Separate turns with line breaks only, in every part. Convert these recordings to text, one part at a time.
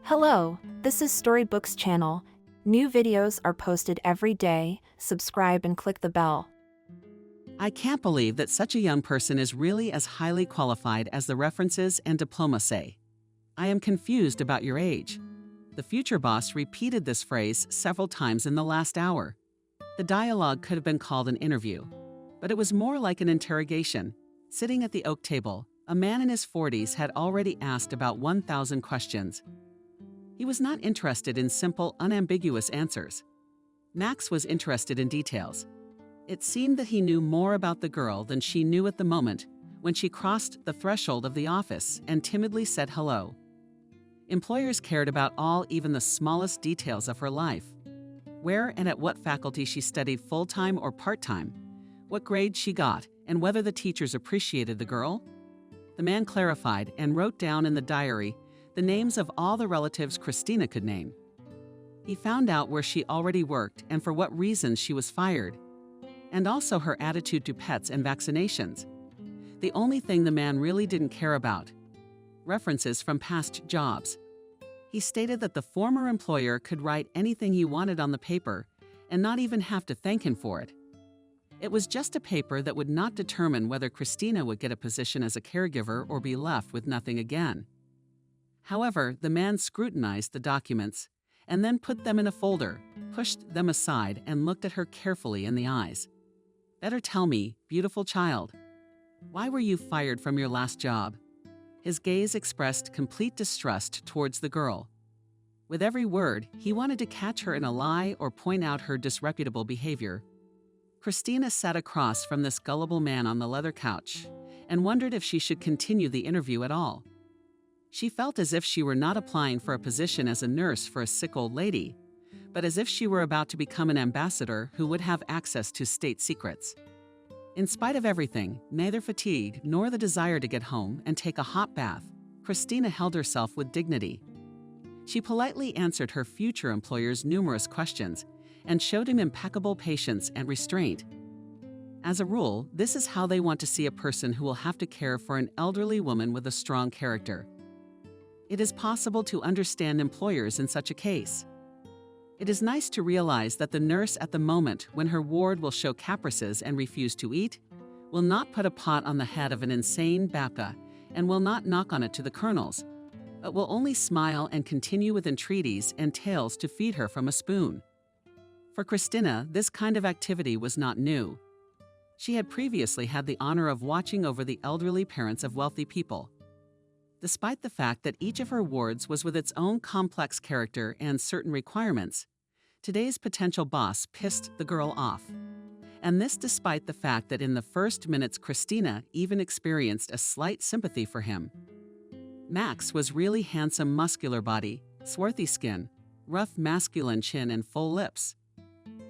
Hello, this is Storybooks channel. New videos are posted every day. Subscribe and click the bell.
I can't believe that such a young person is really as highly qualified as the references and diploma say. I am confused about your age. The future boss repeated this phrase several times in the last hour. The dialogue could have been called an interview, but it was more like an interrogation. Sitting at the oak table, a man in his 40s had already asked about 1,000 questions. He was not interested in simple, unambiguous answers. Max was interested in details. It seemed that he knew more about the girl than she knew at the moment when she crossed the threshold of the office and timidly said hello. Employers cared about all, even the smallest details of her life. Where and at what faculty she studied full-time or part-time, what grades she got, and whether the teachers appreciated the girl. The man clarified and wrote down in the diary the names of all the relatives Christina could name. He found out where she already worked and for what reasons she was fired, and also her attitude to pets and vaccinations. The only thing the man really didn't care about: references from past jobs. He stated that the former employer could write anything he wanted on the paper and not even have to thank him for it. It was just a paper that would not determine whether Christina would get a position as a caregiver or be left with nothing again. However, the man scrutinized the documents and then put them in a folder, pushed them aside, and looked at her carefully in the eyes. "Better tell me, beautiful child, why were you fired from your last job?" His gaze expressed complete distrust towards the girl. With every word, he wanted to catch her in a lie or point out her disreputable behavior. Christina sat across from this gullible man on the leather couch and wondered if she should continue the interview at all. She felt as if she were not applying for a position as a nurse for a sick old lady, but as if she were about to become an ambassador who would have access to state secrets. In spite of everything, neither fatigue nor the desire to get home and take a hot bath, Christina held herself with dignity. She politely answered her future employer's numerous questions and showed him impeccable patience and restraint. As a rule, this is how they want to see a person who will have to care for an elderly woman with a strong character. It is possible to understand employers in such a case. It is nice to realize that the nurse at the moment when her ward will show caprices and refuse to eat, will not put a pot on the head of an insane baka and will not knock on it to the colonels, but will only smile and continue with entreaties and tales to feed her from a spoon. For Christina, this kind of activity was not new. She had previously had the honor of watching over the elderly parents of wealthy people. Despite the fact that each of her wards was with its own complex character and certain requirements, today's potential boss pissed the girl off. And this despite the fact that in the first minutes Christina even experienced a slight sympathy for him. Max was really handsome, muscular body, swarthy skin, rough masculine chin, and full lips.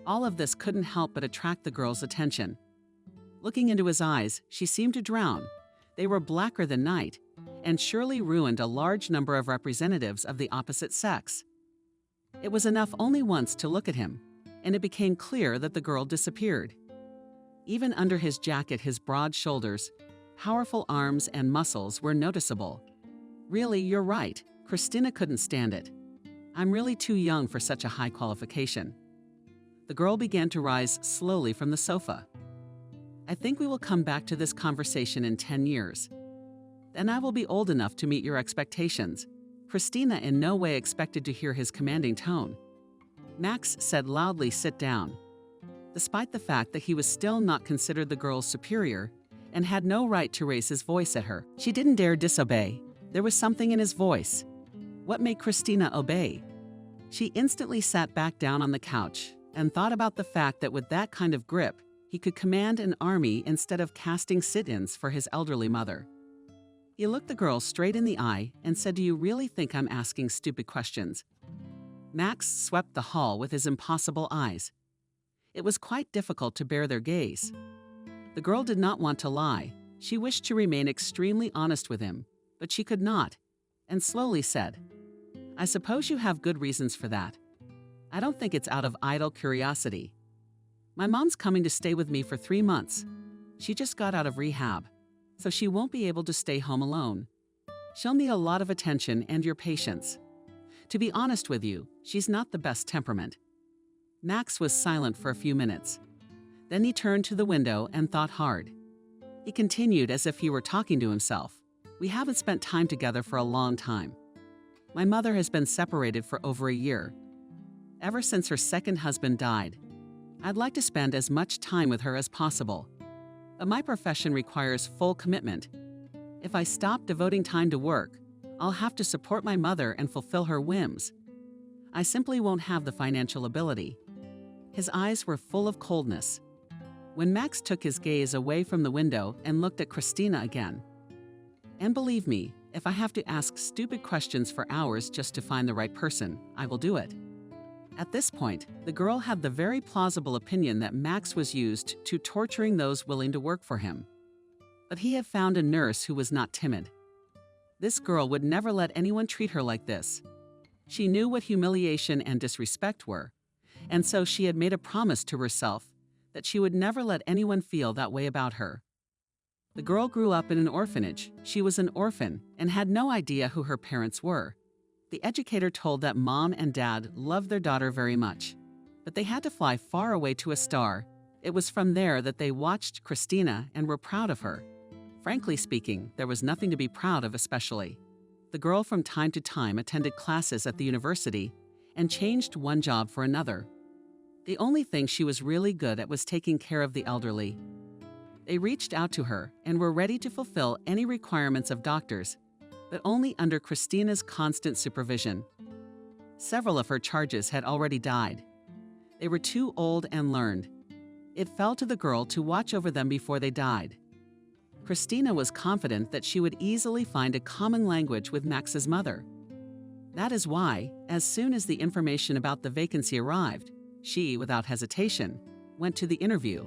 All of this couldn't help but attract the girl's attention. Looking into his eyes, she seemed to drown. They were blacker than night, and surely ruined a large number of representatives of the opposite sex. It was enough only once to look at him, and it became clear that the girl disappeared. Even under his jacket, his broad shoulders, powerful arms, and muscles were noticeable. "Really, you're right. Christina couldn't stand it. I'm really too young for such a high qualification." The girl began to rise slowly from the sofa. "I think we will come back to this conversation in 10 years. Then I will be old enough to meet your expectations." Christina in no way expected to hear his commanding tone. Max said loudly, "Sit down." Despite the fact that he was still not considered the girl's superior and had no right to raise his voice at her, she didn't dare disobey. There was something in his voice. What made Christina obey? She instantly sat back down on the couch and thought about the fact that with that kind of grip, he could command an army instead of casting sit-ins for his elderly mother. He looked the girl straight in the eye and said, "Do you really think I'm asking stupid questions?" Max swept the hall with his impossible eyes. It was quite difficult to bear their gaze. The girl did not want to lie. She wished to remain extremely honest with him, but she could not, and slowly said, "I suppose you have good reasons for that. I don't think it's out of idle curiosity. My mom's coming to stay with me for 3 months. She just got out of rehab, so she won't be able to stay home alone. She'll need a lot of attention and your patience. To be honest with you, she's not the best temperament." Max was silent for a few minutes. Then he turned to the window and thought hard. He continued as if he were talking to himself. "We haven't spent time together for a long time. My mother has been separated for over a year. Ever since her second husband died. I'd like to spend as much time with her as possible. But my profession requires full commitment. If I stop devoting time to work, I'll have to support my mother and fulfill her whims. I simply won't have the financial ability." His eyes were full of coldness. When Max took his gaze away from the window and looked at Christina again. "And believe me, if I have to ask stupid questions for hours just to find the right person, I will do it." At this point, the girl had the very plausible opinion that Max was used to torturing those willing to work for him. But he had found a nurse who was not timid. This girl would never let anyone treat her like this. She knew what humiliation and disrespect were, and so she had made a promise to herself that she would never let anyone feel that way about her. The girl grew up in an orphanage. She was an orphan and had no idea who her parents were. The educator told that mom and dad loved their daughter very much, but they had to fly far away to a star. It was from there that they watched Christina and were proud of her. Frankly speaking, there was nothing to be proud of especially. The girl from time to time attended classes at the university and changed one job for another. The only thing she was really good at was taking care of the elderly. They reached out to her and were ready to fulfill any requirements of doctors, but only under Christina's constant supervision. Several of her charges had already died. They were too old and learned. It fell to the girl to watch over them before they died. Christina was confident that she would easily find a common language with Max's mother. That is why, as soon as the information about the vacancy arrived, she, without hesitation, went to the interview.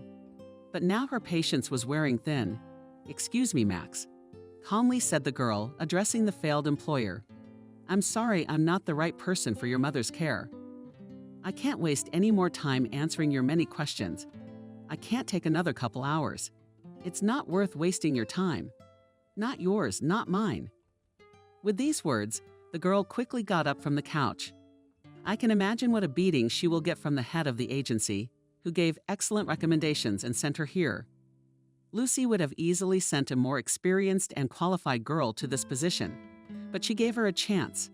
But now her patience was wearing thin. "Excuse me, Max," calmly said the girl, addressing the failed employer. "I'm sorry I'm not the right person for your mother's care. I can't waste any more time answering your many questions. I can't take another couple hours. It's not worth wasting your time. Not yours, not mine." With these words, the girl quickly got up from the couch. I can imagine what a beating she will get from the head of the agency, who gave excellent recommendations and sent her here. Lucy would have easily sent a more experienced and qualified girl to this position, but she gave her a chance.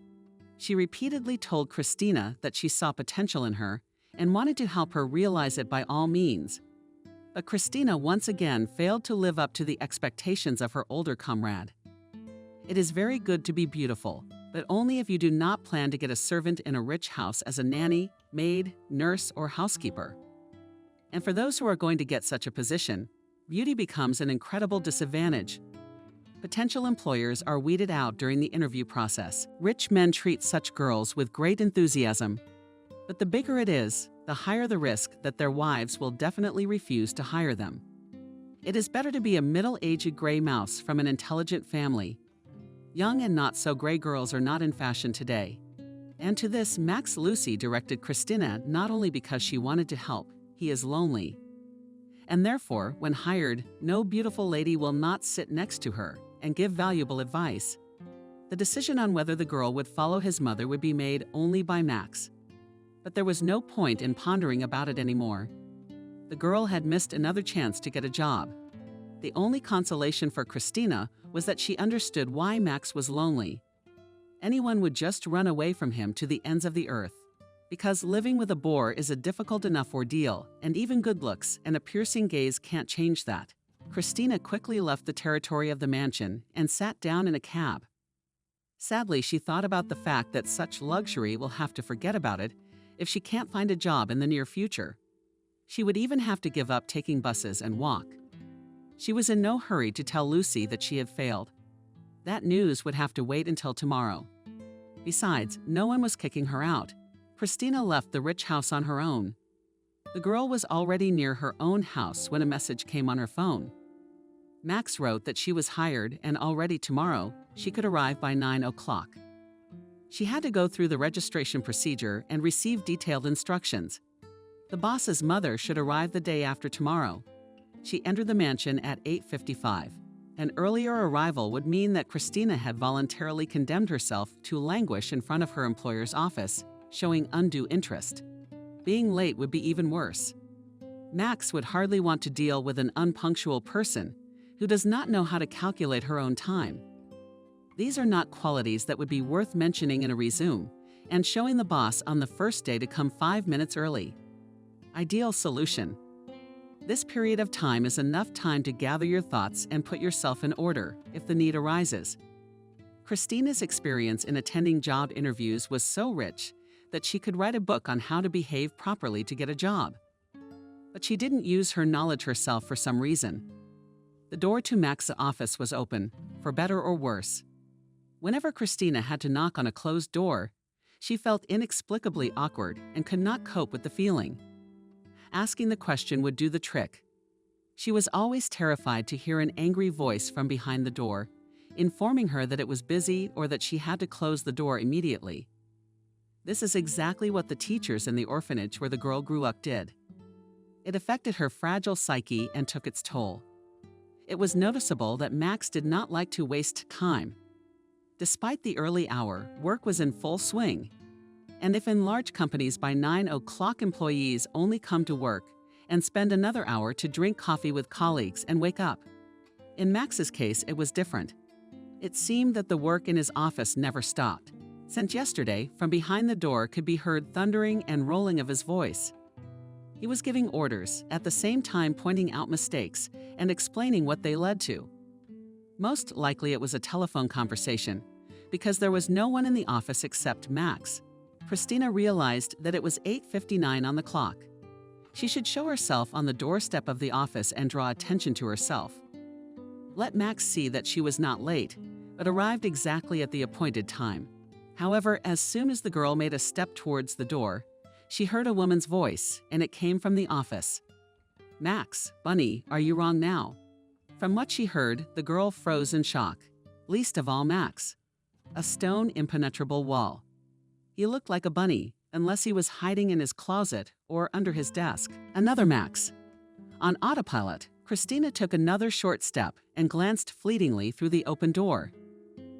She repeatedly told Christina that she saw potential in her and wanted to help her realize it by all means. But Christina once again failed to live up to the expectations of her older comrade. It is very good to be beautiful, but only if you do not plan to get a servant in a rich house as a nanny, maid, nurse, or housekeeper. And for those who are going to get such a position, beauty becomes an incredible disadvantage. Potential employers are weeded out during the interview process. Rich men treat such girls with great enthusiasm. But the bigger it is, the higher the risk that their wives will definitely refuse to hire them. It is better to be a middle-aged gray mouse from an intelligent family. Young and not-so-gray girls are not in fashion today. And to this, Max Lucy directed Christina not only because she wanted to help, he is lonely. And therefore, when hired, no beautiful lady will not sit next to her and give valuable advice. The decision on whether the girl would follow his mother would be made only by Max. But there was no point in pondering about it anymore. The girl had missed another chance to get a job. The only consolation for Christina was that she understood why Max was lonely. Anyone would just run away from him to the ends of the earth. Because living with a bore is a difficult enough ordeal, and even good looks and a piercing gaze can't change that. Christina quickly left the territory of the mansion and sat down in a cab. Sadly, she thought about the fact that such luxury will have to forget about it if she can't find a job in the near future. She would even have to give up taking buses and walk. She was in no hurry to tell Lucy that she had failed. That news would have to wait until tomorrow. Besides, no one was kicking her out. Christina left the rich house on her own. The girl was already near her own house when a message came on her phone. Max wrote that she was hired and already tomorrow she could arrive by 9 o'clock. She had to go through the registration procedure and receive detailed instructions. The boss's mother should arrive the day after tomorrow. She entered the mansion at 8:55. An earlier arrival would mean that Christina had voluntarily condemned herself to languish in front of her employer's office, showing undue interest. Being late would be even worse. Max would hardly want to deal with an unpunctual person who does not know how to calculate her own time. These are not qualities that would be worth mentioning in a resume and showing the boss on the first day to come 5 minutes early. Ideal solution. This period of time is enough time to gather your thoughts and put yourself in order if the need arises. Christina's experience in attending job interviews was so rich that she could write a book on how to behave properly to get a job. But she didn't use her knowledge herself for some reason. The door to Max's office was open, for better or worse. Whenever Christina had to knock on a closed door, she felt inexplicably awkward and could not cope with the feeling. Asking the question would do the trick. She was always terrified to hear an angry voice from behind the door, informing her that it was busy or that she had to close the door immediately. This is exactly what the teachers in the orphanage where the girl grew up did. It affected her fragile psyche and took its toll. It was noticeable that Max did not like to waste time. Despite the early hour, work was in full swing. And if in large companies by 9 o'clock employees only come to work and spend another hour to drink coffee with colleagues and wake up. In Max's case, it was different. It seemed that the work in his office never stopped. Since yesterday, from behind the door could be heard thundering and rolling of his voice. He was giving orders, at the same time pointing out mistakes and explaining what they led to. Most likely it was a telephone conversation, because there was no one in the office except Max. Christina realized that it was 8:59 on the clock. She should show herself on the doorstep of the office and draw attention to herself. Let Max see that she was not late, but arrived exactly at the appointed time. However, as soon as the girl made a step towards the door, she heard a woman's voice, and it came from the office. "Max, Bunny, are you wrong now?" From what she heard, the girl froze in shock, least of all Max. A stone impenetrable wall. He looked like a bunny, unless he was hiding in his closet or under his desk. Another Max. On autopilot, Christina took another short step and glanced fleetingly through the open door.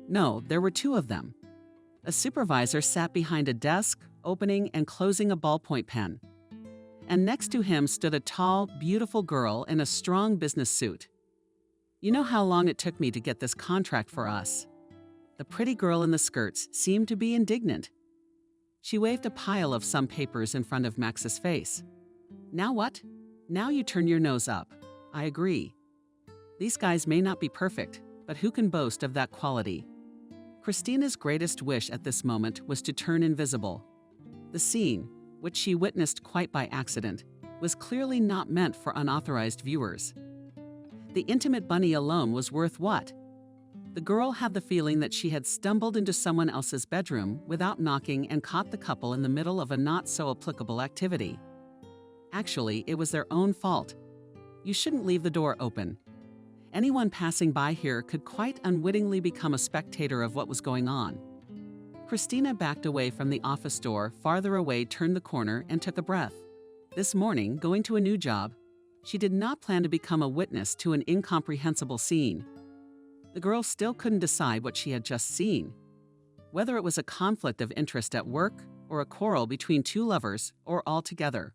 No, there were two of them. A supervisor sat behind a desk, opening and closing a ballpoint pen. And next to him stood a tall, beautiful girl in a strong business suit. "You know how long it took me to get this contract for us?" The pretty girl in the skirts seemed to be indignant. She waved a pile of some papers in front of Max's face. "Now what? Now you turn your nose up. I agree. These guys may not be perfect, but who can boast of that quality?" Christina's greatest wish at this moment was to turn invisible. The scene, which she witnessed quite by accident, was clearly not meant for unauthorized viewers. The intimate bunny alone was worth what? The girl had the feeling that she had stumbled into someone else's bedroom without knocking and caught the couple in the middle of a not-so-applicable activity. Actually, it was their own fault. You shouldn't leave the door open. Anyone passing by here could quite unwittingly become a spectator of what was going on. Christina backed away from the office door, farther away, turned the corner, and took a breath. This morning, going to a new job, she did not plan to become a witness to an incomprehensible scene. The girl still couldn't decide what she had just seen. Whether it was a conflict of interest at work, or a quarrel between two lovers, or all together.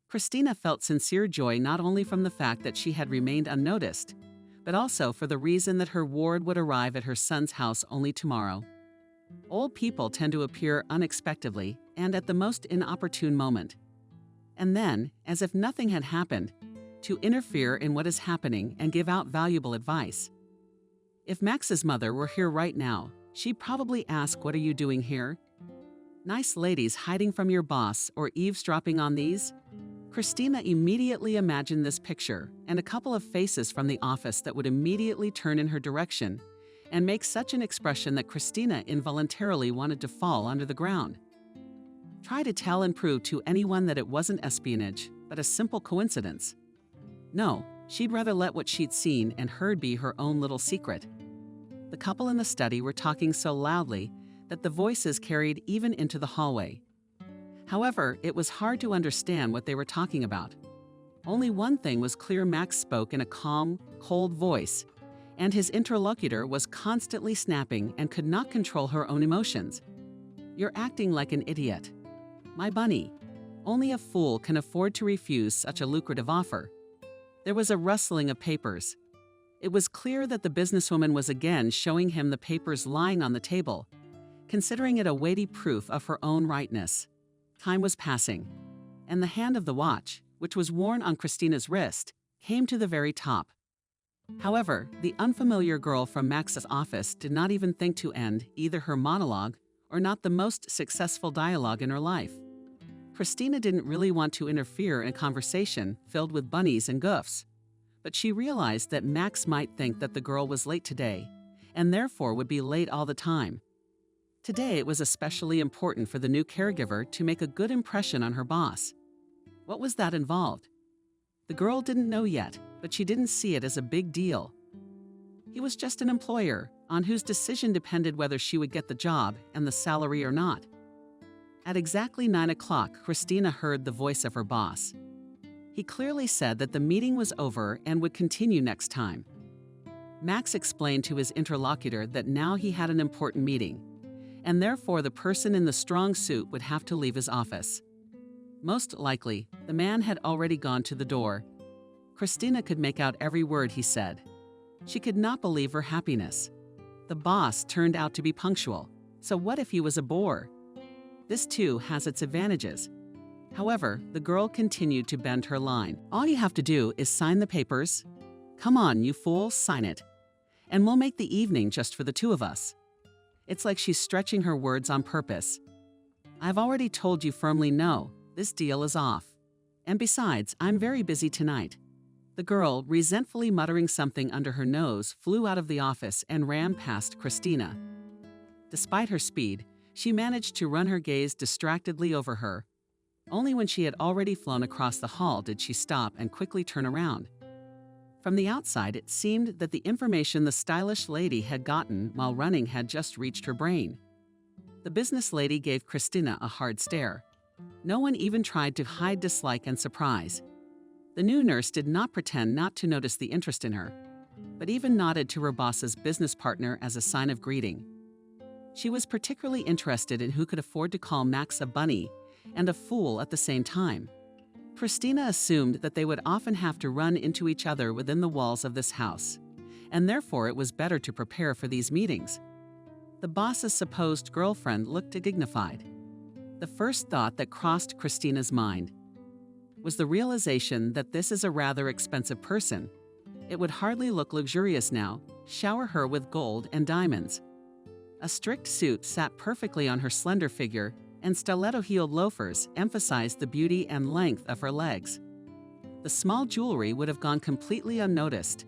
Christina felt sincere joy not only from the fact that she had remained unnoticed, but also for the reason that her ward would arrive at her son's house only tomorrow. Old people tend to appear unexpectedly and at the most inopportune moment. And then, as if nothing had happened, to interfere in what is happening and give out valuable advice. If Max's mother were here right now, she'd probably ask, "What are you doing here? Nice ladies hiding from your boss or eavesdropping on these?" Christina immediately imagined this picture and a couple of faces from the office that would immediately turn in her direction and make such an expression that Christina involuntarily wanted to fall onto the ground. Try to tell and prove to anyone that it wasn't espionage, but a simple coincidence. No, she'd rather let what she'd seen and heard be her own little secret. The couple in the study were talking so loudly that the voices carried even into the hallway. However, it was hard to understand what they were talking about. Only one thing was clear: Max spoke in a calm, cold voice, and his interlocutor was constantly snapping and could not control her own emotions. "You're acting like an idiot. My bunny. Only a fool can afford to refuse such a lucrative offer." There was a rustling of papers. It was clear that the businesswoman was again showing him the papers lying on the table, considering it a weighty proof of her own rightness. Time was passing, and the hand of the watch, which was worn on Christina's wrist, came to the very top. However, the unfamiliar girl from Max's office did not even think to end either her monologue or not the most successful dialogue in her life. Christina didn't really want to interfere in a conversation filled with bunnies and goofs, but she realized that Max might think that the girl was late today, and therefore would be late all the time. Today it was especially important for the new caregiver to make a good impression on her boss. What was that involved? The girl didn't know yet, but she didn't see it as a big deal. He was just an employer, on whose decision depended whether she would get the job and the salary or not. At exactly 9 o'clock, Christina heard the voice of her boss. He clearly said that the meeting was over and would continue next time. Max explained to his interlocutor that now he had an important meeting, and therefore the person in the strong suit would have to leave his office. Most likely, the man had already gone to the door. Christina could make out every word he said. She could not believe her happiness. The boss turned out to be punctual, so what if he was a bore? This too has its advantages. However, the girl continued to bend her line. "All you have to do is sign the papers. Come on, you fool, sign it. And we'll make the evening just for the two of us." It's like she's stretching her words on purpose. "I've already told you firmly no, this deal is off. And besides, I'm very busy tonight." The girl, resentfully muttering something under her nose, flew out of the office and ran past Christina. Despite her speed, she managed to run her gaze distractedly over her. Only when she had already flown across the hall did she stop and quickly turn around. From the outside, it seemed that the information the stylish lady had gotten while running had just reached her brain. The business lady gave Christina a hard stare. No one even tried to hide dislike and surprise. The new nurse did not pretend not to notice the interest in her, but even nodded to her boss's business partner as a sign of greeting. She was particularly interested in who could afford to call Max a bunny and a fool at the same time. Christina assumed that they would often have to run into each other within the walls of this house, and therefore it was better to prepare for these meetings. The boss's supposed girlfriend looked dignified. The first thought that crossed Christina's mind was the realization that this is a rather expensive person. It would hardly look luxurious now, shower her with gold and diamonds. A strict suit sat perfectly on her slender figure, and stiletto-heeled loafers emphasized the beauty and length of her legs. The small jewelry would have gone completely unnoticed,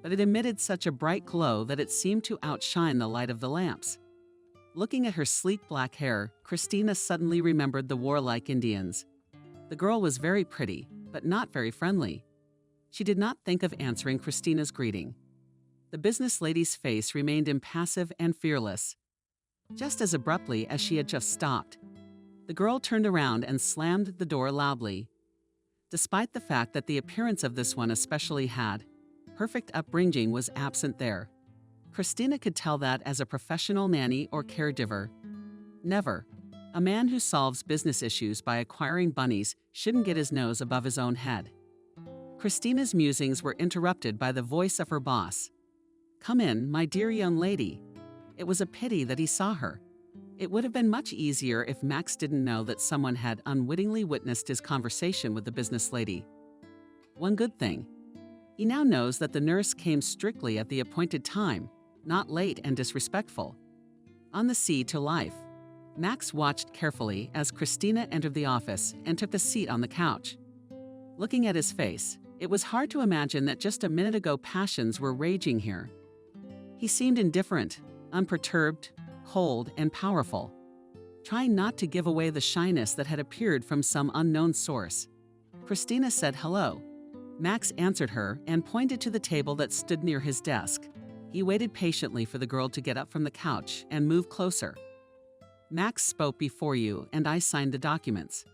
but it emitted such a bright glow that it seemed to outshine the light of the lamps. Looking at her sleek black hair, Christina suddenly remembered the warlike Indians. The girl was very pretty, but not very friendly. She did not think of answering Christina's greeting. The business lady's face remained impassive and fearless. Just as abruptly as she had just stopped, the girl turned around and slammed the door loudly. Despite the fact that the appearance of this one especially had perfect upbringing was absent there. Christina could tell that as a professional nanny or caregiver. Never. A man who solves business issues by acquiring bunnies shouldn't get his nose above his own head. Christina's musings were interrupted by the voice of her boss. "Come in, my dear young lady." It was a pity that he saw her. It would have been much easier if Max didn't know that someone had unwittingly witnessed his conversation with the business lady. One good thing. He now knows that the nurse came strictly at the appointed time, not late and disrespectful. On the sea to life, Max watched carefully as Christina entered the office and took a seat on the couch. Looking at his face, it was hard to imagine that just a minute ago passions were raging here. He seemed indifferent, unperturbed, cold, and powerful, trying not to give away the shyness that had appeared from some unknown source. Christina said hello. Max answered her and pointed to the table that stood near his desk. He waited patiently for the girl to get up from the couch and move closer. "Max spoke before you, and I signed the documents.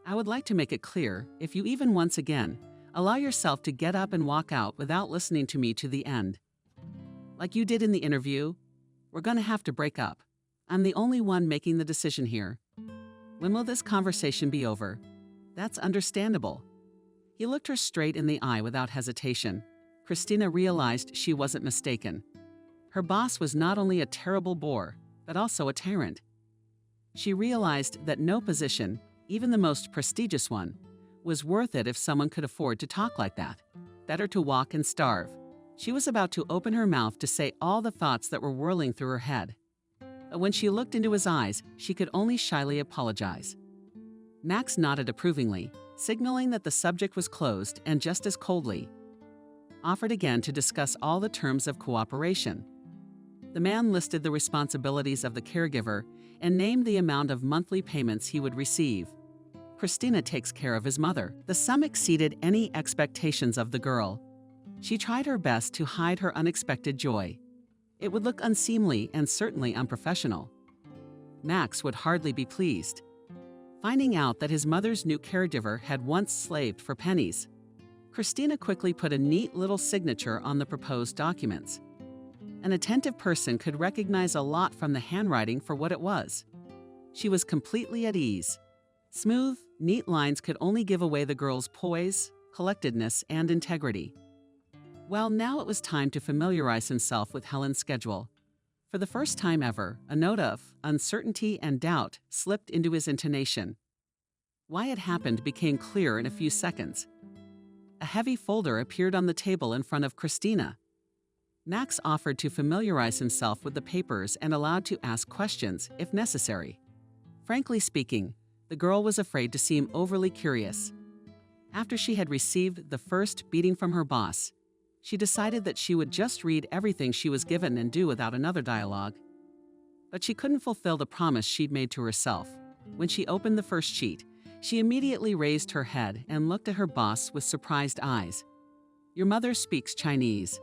I would like to make it clear, if you even once again allow yourself to get up and walk out without listening to me to the end, Like you did in the interview, we're gonna have to break up. I'm the only one making the decision here. When will this conversation be over? That's understandable. He looked her straight in the eye without hesitation. Christina realized she wasn't mistaken. Her boss was not only a terrible bore, but also a tyrant. She realized that no position, even the most prestigious one, was worth it if someone could afford to talk like that. Better to walk and starve. She was about to open her mouth to say all the thoughts that were whirling through her head. But when she looked into his eyes, she could only shyly apologize. Max nodded approvingly, signaling that the subject was closed, and just as coldly offered again to discuss all the terms of cooperation. The man listed the responsibilities of the caregiver and named the amount of monthly payments he would receive. Christina takes care of his mother. The sum exceeded any expectations of the girl. She tried her best to hide her unexpected joy. It would look unseemly and certainly unprofessional. Max would hardly be pleased. Finding out that his mother's new caregiver had once slaved for pennies, Christina quickly put a neat little signature on the proposed documents. An attentive person could recognize a lot from the handwriting for what it was. She was completely at ease. Smooth, neat lines could only give away the girl's poise, collectedness, and integrity. Well, now it was time to familiarize himself with Helen's schedule. For the first time ever, a note of uncertainty and doubt slipped into his intonation. Why it happened became clear in a few seconds. A heavy folder appeared on the table in front of Christina. Max offered to familiarize himself with the papers and allowed to ask questions if necessary. Frankly speaking, the girl was afraid to seem overly curious. After she had received the first beating from her boss, she decided that she would just read everything she was given and do without another dialogue. But she couldn't fulfill the promise she'd made to herself. When she opened the first sheet, she immediately raised her head and looked at her boss with surprised eyes. Your mother speaks Chinese.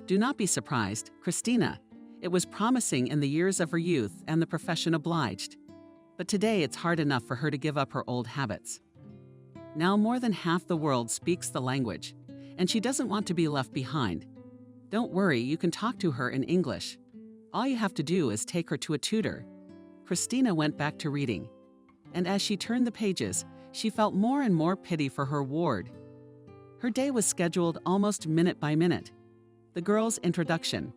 Do not be surprised, Christina. It was promising in the years of her youth and the profession obliged. But today it's hard enough for her to give up her old habits. Now more than half the world speaks the language, and she doesn't want to be left behind. Don't worry, you can talk to her in English. All you have to do is take her to a tutor. Christina went back to reading, and as she turned the pages, she felt more and more pity for her ward. Her day was scheduled almost minute by minute. The girl's introduction.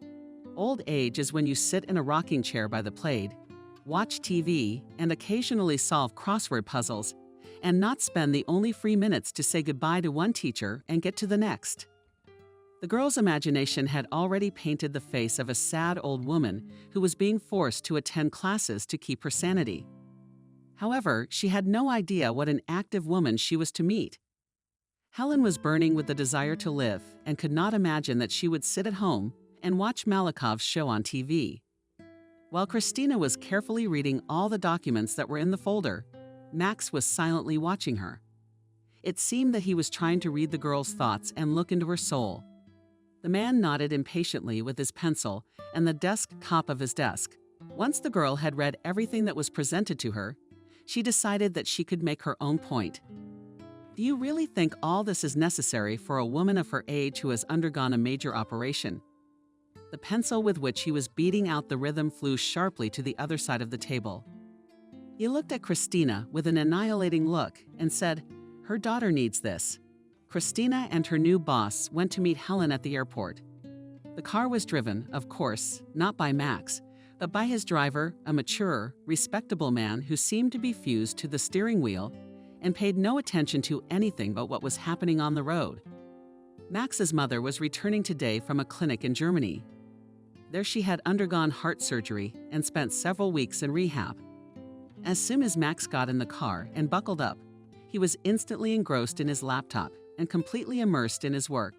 Old age is when you sit in a rocking chair by the plate, watch TV, and occasionally solve crossword puzzles, and not spend the only free minutes to say goodbye to one teacher and get to the next. The girl's imagination had already painted the face of a sad old woman who was being forced to attend classes to keep her sanity. However, she had no idea what an active woman she was to meet. Helen was burning with the desire to live and could not imagine that she would sit at home and watch Malakov's show on TV. While Christina was carefully reading all the documents that were in the folder, Max was silently watching her. It seemed that he was trying to read the girl's thoughts and look into her soul. The man nodded impatiently with his pencil and the desk top of his desk. Once the girl had read everything that was presented to her, she decided that she could make her own point. Do you really think all this is necessary for a woman of her age who has undergone a major operation? The pencil with which he was beating out the rhythm flew sharply to the other side of the table. He looked at Christina with an annihilating look and said, "Her daughter needs this." Christina and her new boss went to meet Helen at the airport. The car was driven, of course, not by Max, but by his driver, a mature, respectable man who seemed to be fused to the steering wheel and paid no attention to anything but what was happening on the road. Max's mother was returning today from a clinic in Germany. There she had undergone heart surgery and spent several weeks in rehab. As soon as Max got in the car and buckled up, he was instantly engrossed in his laptop and completely immersed in his work.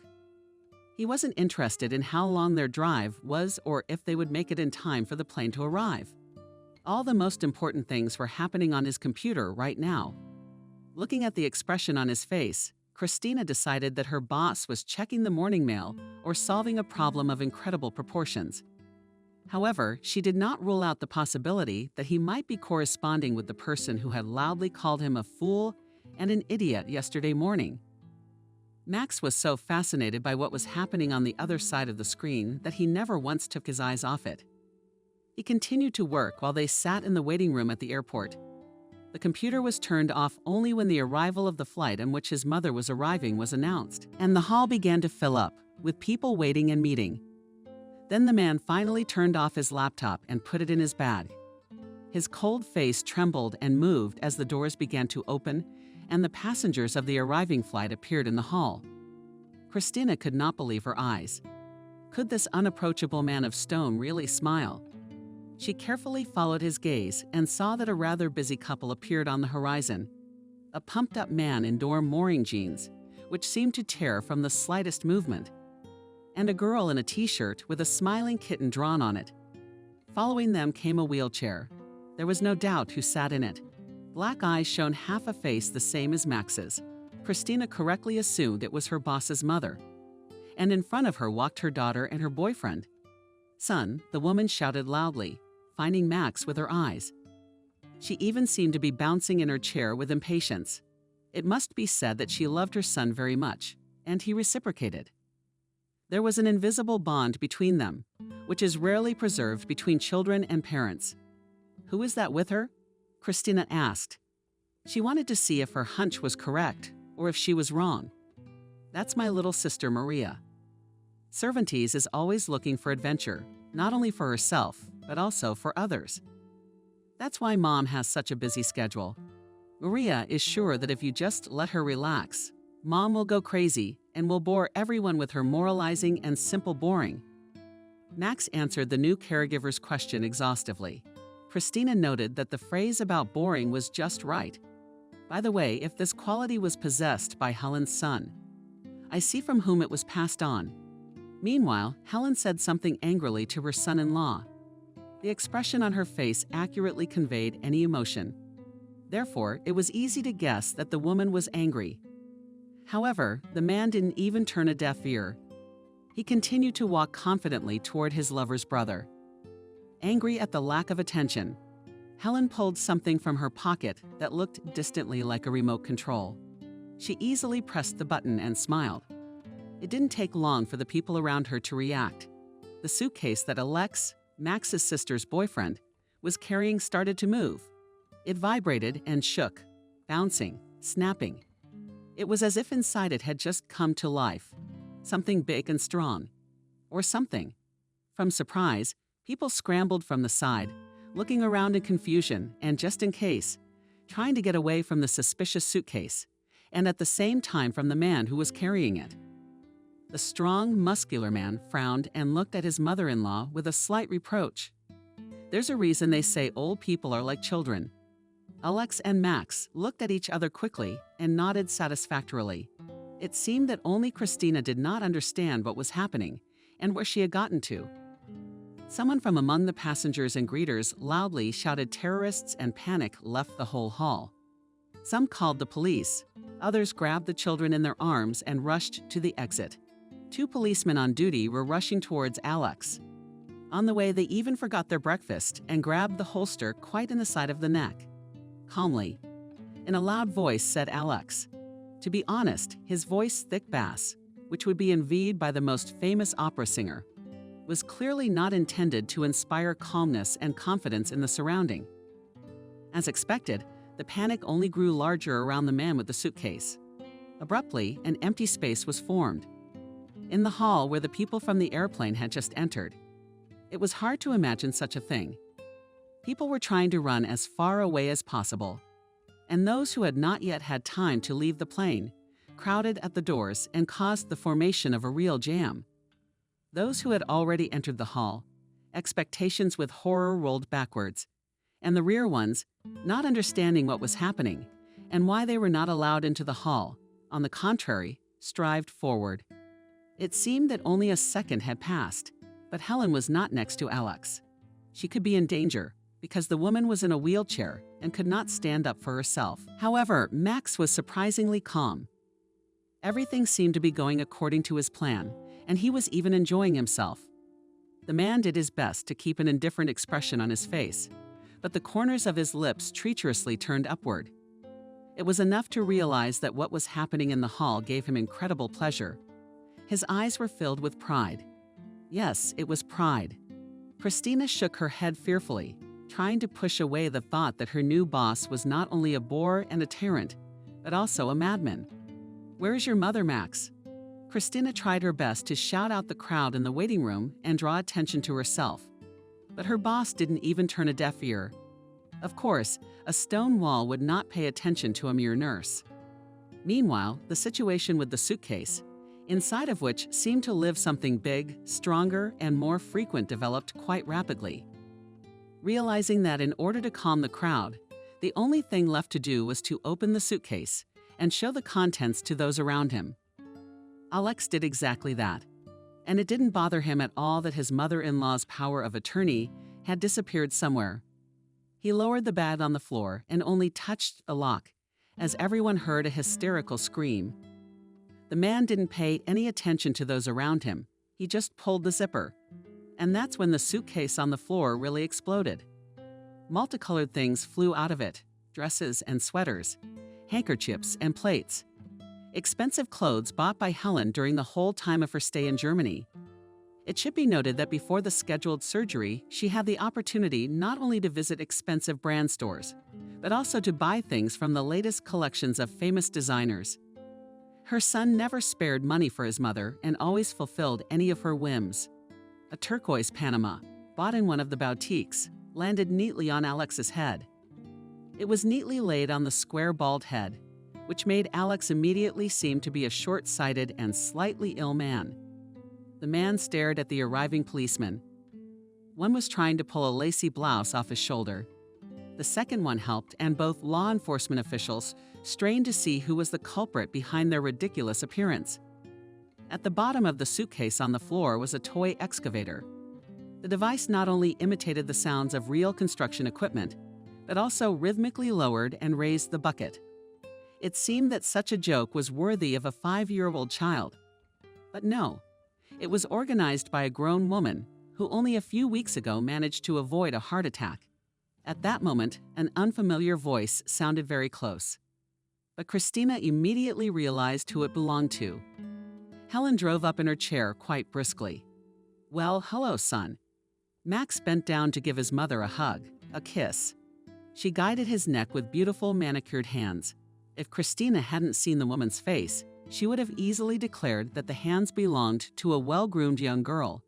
He wasn't interested in how long their drive was or if they would make it in time for the plane to arrive. All the most important things were happening on his computer right now. Looking at the expression on his face, Christina decided that her boss was checking the morning mail or solving a problem of incredible proportions. However, she did not rule out the possibility that he might be corresponding with the person who had loudly called him a fool and an idiot yesterday morning. Max was so fascinated by what was happening on the other side of the screen that he never once took his eyes off it. He continued to work while they sat in the waiting room at the airport. The computer was turned off only when the arrival of the flight on which his mother was arriving was announced, and the hall began to fill up, with people waiting and meeting. Then the man finally turned off his laptop and put it in his bag. His cold face trembled and moved as the doors began to open, and the passengers of the arriving flight appeared in the hall. Christina could not believe her eyes. Could this unapproachable man of stone really smile? She carefully followed his gaze and saw that a rather busy couple appeared on the horizon. A pumped-up man in dorm mooring jeans, which seemed to tear from the slightest movement, and a girl in a t-shirt with a smiling kitten drawn on it. Following them came a wheelchair. There was no doubt who sat in it. Black eyes shone half a face the same as Max's. Christina correctly assumed it was her boss's mother. And in front of her walked her daughter and her boyfriend. "Son," the woman shouted loudly, finding Max with her eyes. She even seemed to be bouncing in her chair with impatience. It must be said that she loved her son very much, and he reciprocated. There was an invisible bond between them, which is rarely preserved between children and parents. "Who is that with her?" Christina asked. She wanted to see if her hunch was correct or if she was wrong. "That's my little sister Maria." Cervantes is always looking for adventure, not only for herself, but also for others. That's why Mom has such a busy schedule. Maria is sure that if you just let her relax, Mom will go crazy and will bore everyone with her moralizing and simple boring. Max answered the new caregiver's question exhaustively. Christina noted that the phrase about boring was just right. By the way, if this quality was possessed by Helen's son, I see from whom it was passed on. Meanwhile, Helen said something angrily to her son-in-law. The expression on her face accurately conveyed any emotion. Therefore, it was easy to guess that the woman was angry. However, the man didn't even turn a deaf ear. He continued to walk confidently toward his lover's brother. Angry at the lack of attention, Helen pulled something from her pocket that looked distantly like a remote control. She easily pressed the button and smiled. It didn't take long for the people around her to react. The suitcase that Alex, Max's sister's boyfriend, was carrying started to move. It vibrated and shook, bouncing, snapping. It was as if inside it had just come to life. Something big and strong. Or something. From surprise, people scrambled from the side, looking around in confusion and just in case, trying to get away from the suspicious suitcase, and at the same time from the man who was carrying it. The strong, muscular man frowned and looked at his mother-in-law with a slight reproach. There's a reason they say old people are like children. Alex and Max looked at each other quickly and nodded satisfactorily. It seemed that only Christina did not understand what was happening and where she had gotten to. Someone from among the passengers and greeters loudly shouted terrorists, and panic left the whole hall. Some called the police. Others grabbed the children in their arms and rushed to the exit. 2 policemen on duty were rushing towards Alex. On the way, they even forgot their breakfast and grabbed the holster quite in the side of the neck. Calmly, in a loud voice, said Alex. To be honest, his voice, thick bass, which would be envied by the most famous opera singer, was clearly not intended to inspire calmness and confidence in the surrounding. As expected, the panic only grew larger around the man with the suitcase. Abruptly, an empty space was formed. In the hall where the people from the airplane had just entered. It was hard to imagine such a thing. People were trying to run as far away as possible, and those who had not yet had time to leave the plane crowded at the doors and caused the formation of a real jam. Those who had already entered the hall, expectations with horror rolled backwards, and the rear ones, not understanding what was happening and why they were not allowed into the hall, on the contrary, strived forward. It seemed that only a second had passed, but Helen was not next to Alex. She could be in danger because the woman was in a wheelchair and could not stand up for herself. However, Max was surprisingly calm. Everything seemed to be going according to his plan, and he was even enjoying himself. The man did his best to keep an indifferent expression on his face, but the corners of his lips treacherously turned upward. It was enough to realize that what was happening in the hall gave him incredible pleasure. His eyes were filled with pride. Yes, it was pride. Christina shook her head fearfully, trying to push away the thought that her new boss was not only a bore and a tyrant, but also a madman. "Where is your mother, Max?" Christina tried her best to shout out the crowd in the waiting room and draw attention to herself. But her boss didn't even turn a deaf ear. Of course, a stone wall would not pay attention to a mere nurse. Meanwhile, the situation with the suitcase, inside of which seemed to live something big, stronger, and more frequent, developed quite rapidly. Realizing that in order to calm the crowd, the only thing left to do was to open the suitcase and show the contents to those around him. Alex did exactly that, and it didn't bother him at all that his mother-in-law's power of attorney had disappeared somewhere. He lowered the bag on the floor and only touched the lock, as everyone heard a hysterical scream. The man didn't pay any attention to those around him. He just pulled the zipper. And that's when the suitcase on the floor really exploded. Multicolored things flew out of it: dresses and sweaters, handkerchiefs and plates. Expensive clothes bought by Helen during the whole time of her stay in Germany. It should be noted that before the scheduled surgery, she had the opportunity not only to visit expensive brand stores, but also to buy things from the latest collections of famous designers. Her son never spared money for his mother and always fulfilled any of her whims. A turquoise Panama, bought in one of the boutiques, landed neatly on Alex's head. It was neatly laid on the square bald head, which made Alex immediately seem to be a short-sighted and slightly ill man. The man stared at the arriving policeman. One was trying to pull a lacy blouse off his shoulder. The second one helped, and both law enforcement officials strained to see who was the culprit behind their ridiculous appearance. At the bottom of the suitcase on the floor was a toy excavator. The device not only imitated the sounds of real construction equipment, but also rhythmically lowered and raised the bucket. It seemed that such a joke was worthy of a 5-year-old child. But no, it was organized by a grown woman who only a few weeks ago managed to avoid a heart attack. At that moment, an unfamiliar voice sounded very close. But Christina immediately realized who it belonged to. Helen drove up in her chair quite briskly. "Well, hello, son." Max bent down to give his mother a hug, a kiss. She guided his neck with beautiful manicured hands. If Christina hadn't seen the woman's face, she would have easily declared that the hands belonged to a well-groomed young girl.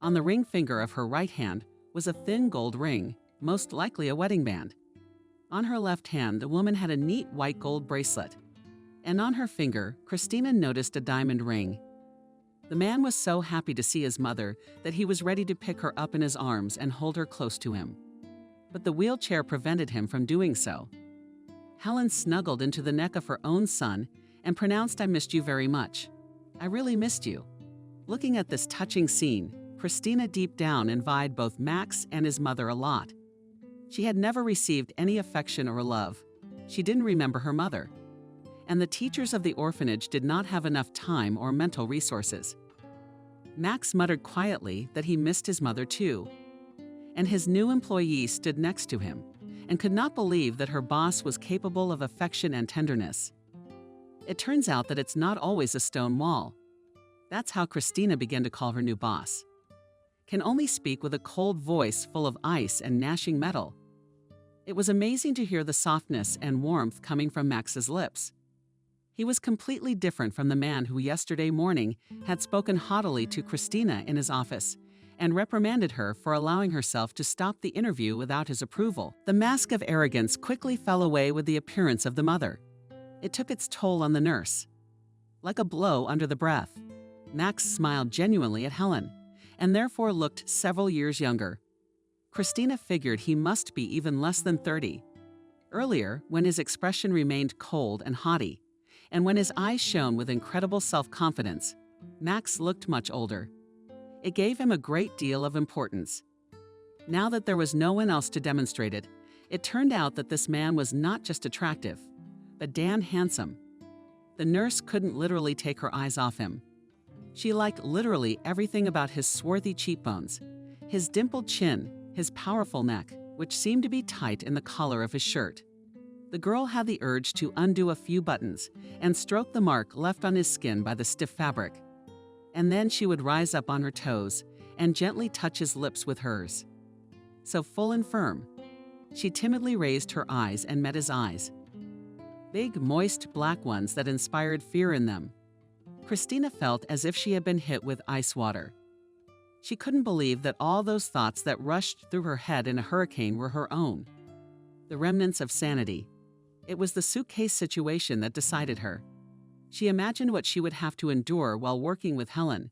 On the ring finger of her right hand was a thin gold ring, most likely a wedding band. On her left hand, the woman had a neat white gold bracelet. And on her finger, Christina noticed a diamond ring. The man was so happy to see his mother that he was ready to pick her up in his arms and hold her close to him. But the wheelchair prevented him from doing so. Helen snuggled into the neck of her own son and pronounced, "I missed you very much. I really missed you." Looking at this touching scene, Christina deep down envied both Max and his mother a lot. She had never received any affection or love. She didn't remember her mother. And the teachers of the orphanage did not have enough time or mental resources. Max muttered quietly that he missed his mother too. And his new employee stood next to him and could not believe that her boss was capable of affection and tenderness. It turns out that it's not always a stone wall. That's how Christina began to call her new boss. Can only speak with a cold voice full of ice and gnashing metal. It was amazing to hear the softness and warmth coming from Max's lips. He was completely different from the man who yesterday morning had spoken haughtily to Christina in his office and reprimanded her for allowing herself to stop the interview without his approval. The mask of arrogance quickly fell away with the appearance of the mother. It took its toll on the nurse. Like a blow under the breath, Max smiled genuinely at Helen, and therefore looked several years younger. Christina figured he must be even less than 30. Earlier, when his expression remained cold and haughty, and when his eyes shone with incredible self-confidence, Max looked much older. It gave him a great deal of importance. Now that there was no one else to demonstrate it, it turned out that this man was not just attractive, but damn handsome. The nurse couldn't literally take her eyes off him. She liked literally everything about his swarthy cheekbones, his dimpled chin, his powerful neck, which seemed to be tight in the collar of his shirt. The girl had the urge to undo a few buttons and stroke the mark left on his skin by the stiff fabric. And then she would rise up on her toes and gently touch his lips with hers. So full and firm, she timidly raised her eyes and met his eyes. Big, moist black ones that inspired fear in them. Christina felt as if she had been hit with ice water. She couldn't believe that all those thoughts that rushed through her head in a hurricane were her own. The remnants of sanity. It was the suitcase situation that decided her. She imagined what she would have to endure while working with Helen.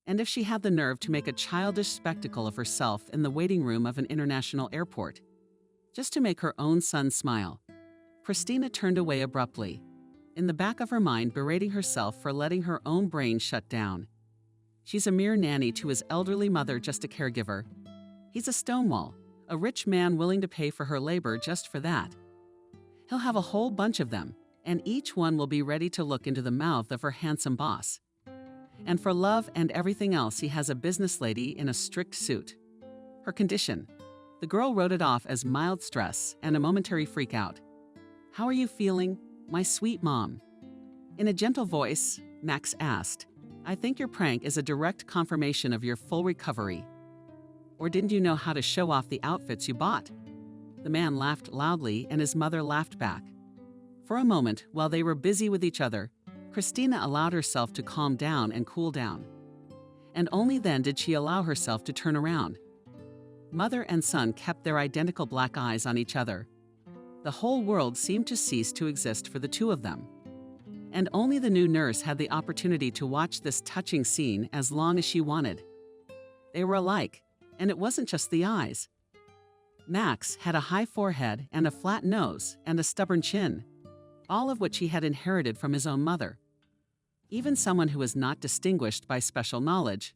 And if she had the nerve to make a childish spectacle of herself in the waiting room of an international airport, just to make her own son smile. Christina turned away abruptly, in the back of her mind berating herself for letting her own brain shut down. She's a mere nanny to his elderly mother, just a caregiver. He's a Stonewall, a rich man willing to pay for her labor just for that. He'll have a whole bunch of them, and each one will be ready to look into the mouth of her handsome boss. And for love and everything else, he has a business lady in a strict suit. Her condition. The girl wrote it off as mild stress and a momentary freak out. "How are you feeling, my sweet mom?" In a gentle voice, Max asked, "I think your prank is a direct confirmation of your full recovery. Or didn't you know how to show off the outfits you bought?" The man laughed loudly and his mother laughed back. For a moment, while they were busy with each other, Christina allowed herself to calm down and cool down. And only then did she allow herself to turn around. Mother and son kept their identical black eyes on each other. The whole world seemed to cease to exist for the two of them. And only the new nurse had the opportunity to watch this touching scene as long as she wanted. They were alike, and it wasn't just the eyes. Max had a high forehead and a flat nose and a stubborn chin, all of which he had inherited from his own mother. Even someone who was not distinguished by special knowledge,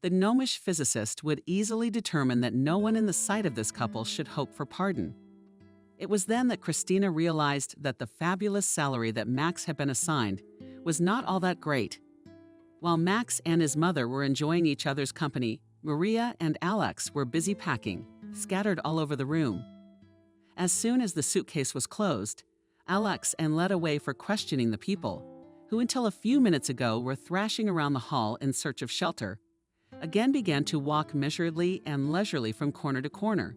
the gnomish physicist would easily determine that no one in the sight of this couple should hope for pardon. It was then that Christina realized that the fabulous salary that Max had been assigned was not all that great. While Max and his mother were enjoying each other's company, Maria and Alex were busy packing, scattered all over the room. As soon as the suitcase was closed, Alex led away for questioning the people, who until a few minutes ago were thrashing around the hall in search of shelter, again began to walk measuredly and leisurely from corner to corner.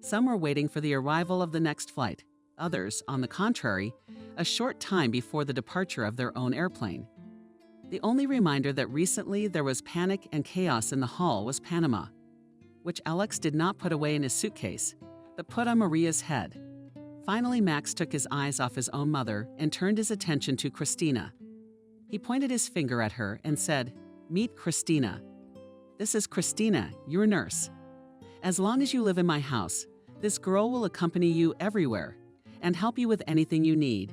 Some were waiting for the arrival of the next flight, others, on the contrary, a short time before the departure of their own airplane. The only reminder that recently there was panic and chaos in the hall was Panama, which Alex did not put away in his suitcase, but put on Maria's head. Finally, Max took his eyes off his own mother and turned his attention to Christina. He pointed his finger at her and said, "Meet Christina. This is Christina, your nurse. As long as you live in my house, this girl will accompany you everywhere and help you with anything you need."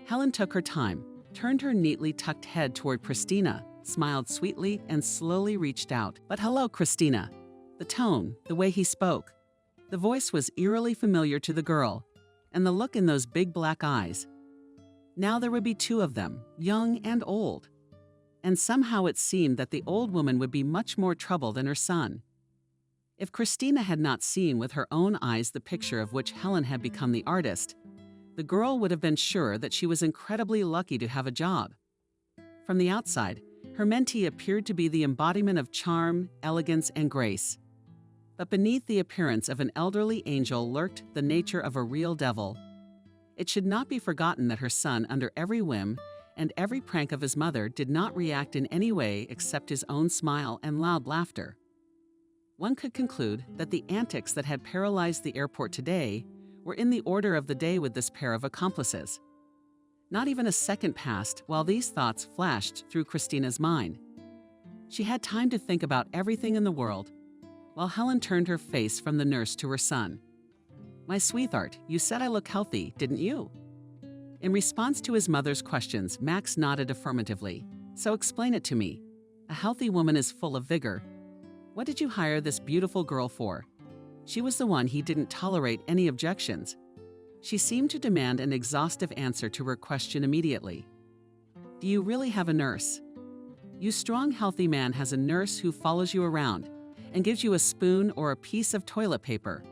Helen took her time, turned her neatly tucked head toward Christina, smiled sweetly, and slowly reached out. "But hello, Christina." The tone, the way he spoke. The voice was eerily familiar to the girl, and the look in those big black eyes. Now there would be two of them, young and old. And somehow it seemed that the old woman would be much more trouble than her son. If Christina had not seen with her own eyes the picture of which Helen had become the artist, the girl would have been sure that she was incredibly lucky to have a job. From the outside, her mentee appeared to be the embodiment of charm, elegance, and grace. But beneath the appearance of an elderly angel lurked the nature of a real devil. It should not be forgotten that her son, under every whim and every prank of his mother, did not react in any way except his own smile and loud laughter. One could conclude that the antics that had paralyzed the airport today were in the order of the day with this pair of accomplices. Not even a second passed while these thoughts flashed through Christina's mind. She had time to think about everything in the world, while Helen turned her face from the nurse to her son. "My sweetheart, you said I look healthy, didn't you?" In response to his mother's questions, Max nodded affirmatively. "So explain it to me. A healthy woman is full of vigor. What did you hire this beautiful girl for?" She was the one he didn't tolerate any objections. She seemed to demand an exhaustive answer to her question immediately. "Do you really have a nurse? You strong, healthy man has a nurse who follows you around and gives you a spoon or a piece of toilet paper."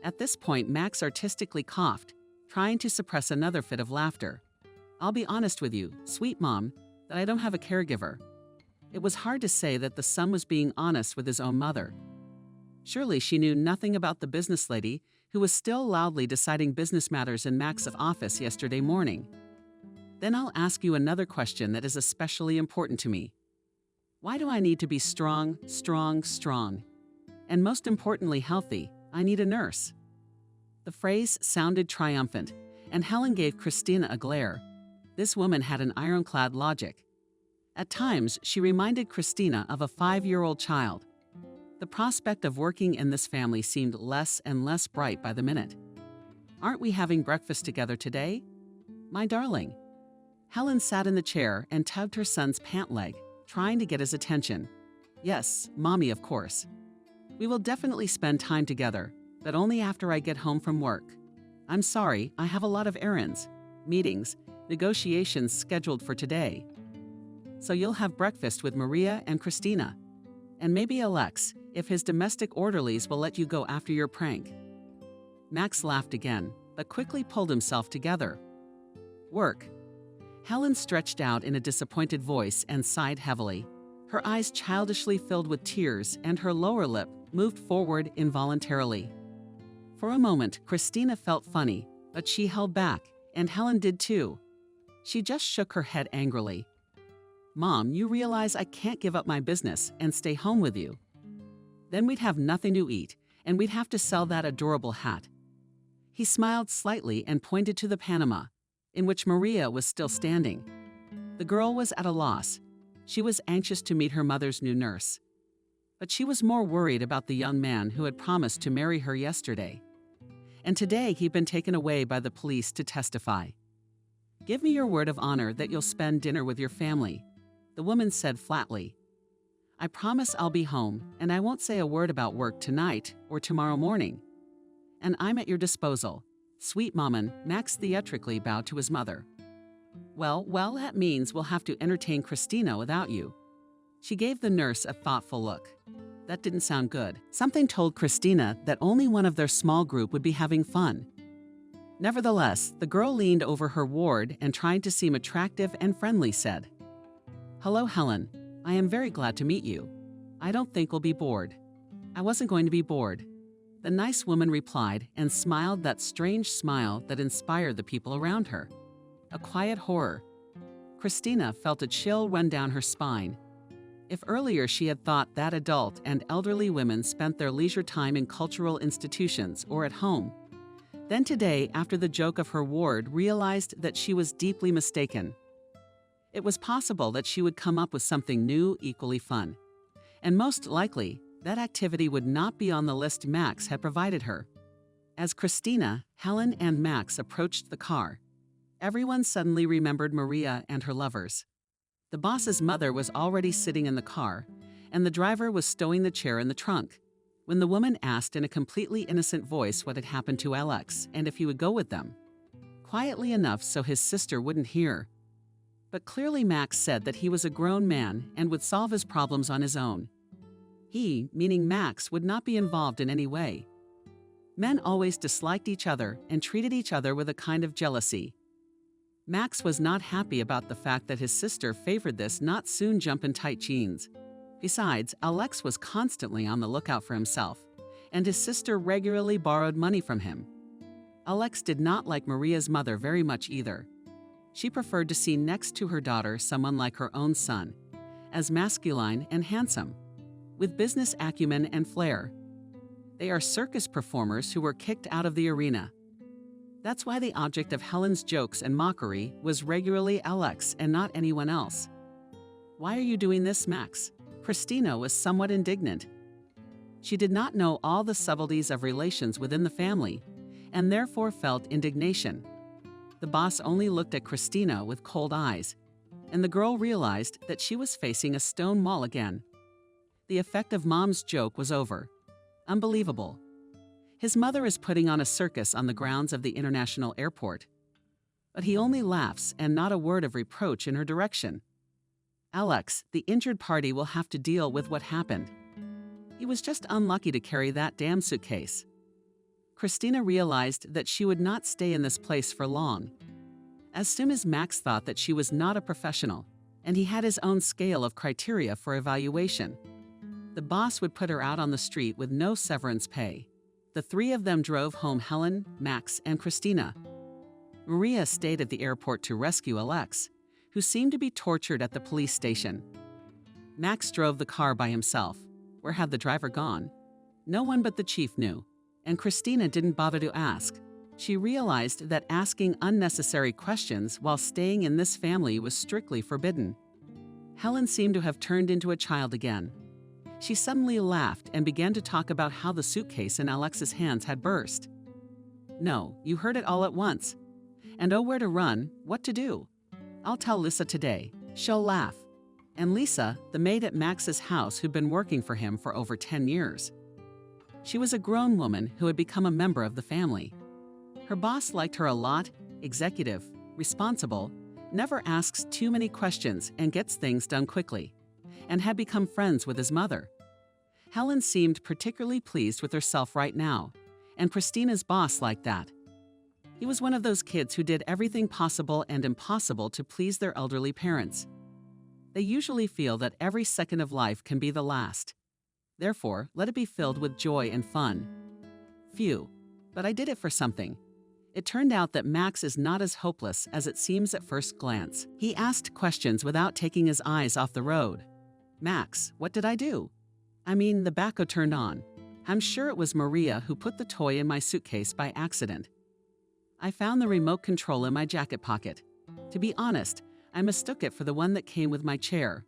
At this point, Max artistically coughed, trying to suppress another fit of laughter. I'll be honest with you, sweet mom, that I don't have a caregiver. It was hard to say that the son was being honest with his own mother. Surely she knew nothing about the business lady who was still loudly deciding business matters in Max's office yesterday morning. Then I'll ask you another question that is especially important to me. Why do I need to be strong, strong, strong? And most importantly, healthy. I need a nurse. The phrase sounded triumphant, and Helen gave Christina a glare. This woman had an ironclad logic. At times, she reminded Christina of a 5-year-old child. The prospect of working in this family seemed less and less bright by the minute. Aren't we having breakfast together today? My darling. Helen sat in the chair and tugged her son's pant leg, trying to get his attention. Yes, Mommy, of course. We will definitely spend time together, but only after I get home from work. I'm sorry, I have a lot of errands, meetings, negotiations scheduled for today. So you'll have breakfast with Maria and Christina. And maybe Alex, if his domestic orderlies will let you go after your prank. Max laughed again, but quickly pulled himself together. Work. Helen stretched out in a disappointed voice and sighed heavily. Her eyes childishly filled with tears and her lower lip moved forward involuntarily. For a moment, Christina felt funny, but she held back, and Helen did too. She just shook her head angrily. Mom, you realize I can't give up my business and stay home with you. Then we'd have nothing to eat, and we'd have to sell that adorable hat. He smiled slightly and pointed to the Panama, in which Maria was still standing. The girl was at a loss. She was anxious to meet her mother's new nurse. But she was more worried about the young man who had promised to marry her yesterday. And today he'd been taken away by the police to testify. Give me your word of honor that you'll spend dinner with your family, the woman said flatly. I promise I'll be home, and I won't say a word about work tonight or tomorrow morning. And I'm at your disposal. Sweet Maman, Max theatrically bowed to his mother. Well, that means we'll have to entertain Christina without you. She gave the nurse a thoughtful look. That didn't sound good. Something told Christina that only one of their small group would be having fun. Nevertheless, the girl leaned over her ward and trying to seem attractive and friendly said, Hello, Helen. I am very glad to meet you. I don't think we'll be bored. I wasn't going to be bored. The nice woman replied and smiled that strange smile that inspired the people around her. A quiet horror. Christina felt a chill run down her spine. If earlier she had thought that adult and elderly women spent their leisure time in cultural institutions or at home, then today, after the joke of her ward, realized that she was deeply mistaken. It was possible that she would come up with something new, equally fun. And most likely, that activity would not be on the list Max had provided her. As Christina, Helen, and Max approached the car, everyone suddenly remembered Maria and her lovers. The boss's mother was already sitting in the car, and the driver was stowing the chair in the trunk, when the woman asked in a completely innocent voice what had happened to Alex and if he would go with them. Quietly enough so his sister wouldn't hear. But clearly Max said that he was a grown man and would solve his problems on his own. He, meaning Max, would not be involved in any way. Men always disliked each other and treated each other with a kind of jealousy. Max was not happy about the fact that his sister favored this not soon jump in tight jeans. Besides, Alex was constantly on the lookout for himself, and his sister regularly borrowed money from him. Alex did not like Maria's mother very much either. She preferred to see next to her daughter someone like her own son, as masculine and handsome, with business acumen and flair. They are circus performers who were kicked out of the arena. That's why the object of Helen's jokes and mockery was regularly Alex and not anyone else. Why are you doing this, Max? Christina was somewhat indignant. She did not know all the subtleties of relations within the family, and therefore felt indignation. The boss only looked at Christina with cold eyes, and the girl realized that she was facing a stone wall again. The effect of Mom's joke was over. Unbelievable. His mother is putting on a circus on the grounds of the international airport. But he only laughs and not a word of reproach in her direction. Alex, the injured party, will have to deal with what happened. He was just unlucky to carry that damn suitcase. Christina realized that she would not stay in this place for long. As soon as Max thought that she was not a professional, and he had his own scale of criteria for evaluation, the boss would put her out on the street with no severance pay. The three of them drove home Helen, Max, and Christina. Maria stayed at the airport to rescue Alex, who seemed to be tortured at the police station. Max drove the car by himself. Where had the driver gone? No one but the chief knew, and Christina didn't bother to ask. She realized that asking unnecessary questions while staying in this family was strictly forbidden. Helen seemed to have turned into a child again. She suddenly laughed and began to talk about how the suitcase in Alex's hands had burst. No, you heard it all at once. And oh, where to run, what to do. I'll tell Lisa today. She'll laugh. And Lisa, the maid at Max's house who'd been working for him for over 10 years. She was a grown woman who had become a member of the family. Her boss liked her a lot, executive, responsible, never asks too many questions and gets things done quickly, and had become friends with his mother. Helen seemed particularly pleased with herself right now, and Christina's boss liked that. He was one of those kids who did everything possible and impossible to please their elderly parents. They usually feel that every second of life can be the last. Therefore, let it be filled with joy and fun. Phew, but I did it for something. It turned out that Max is not as hopeless as it seems at first glance. He asked questions without taking his eyes off the road. Max, what did I do? I mean, the backhoe turned on. I'm sure it was Maria who put the toy in my suitcase by accident. I found the remote control in my jacket pocket. To be honest, I mistook it for the one that came with my chair.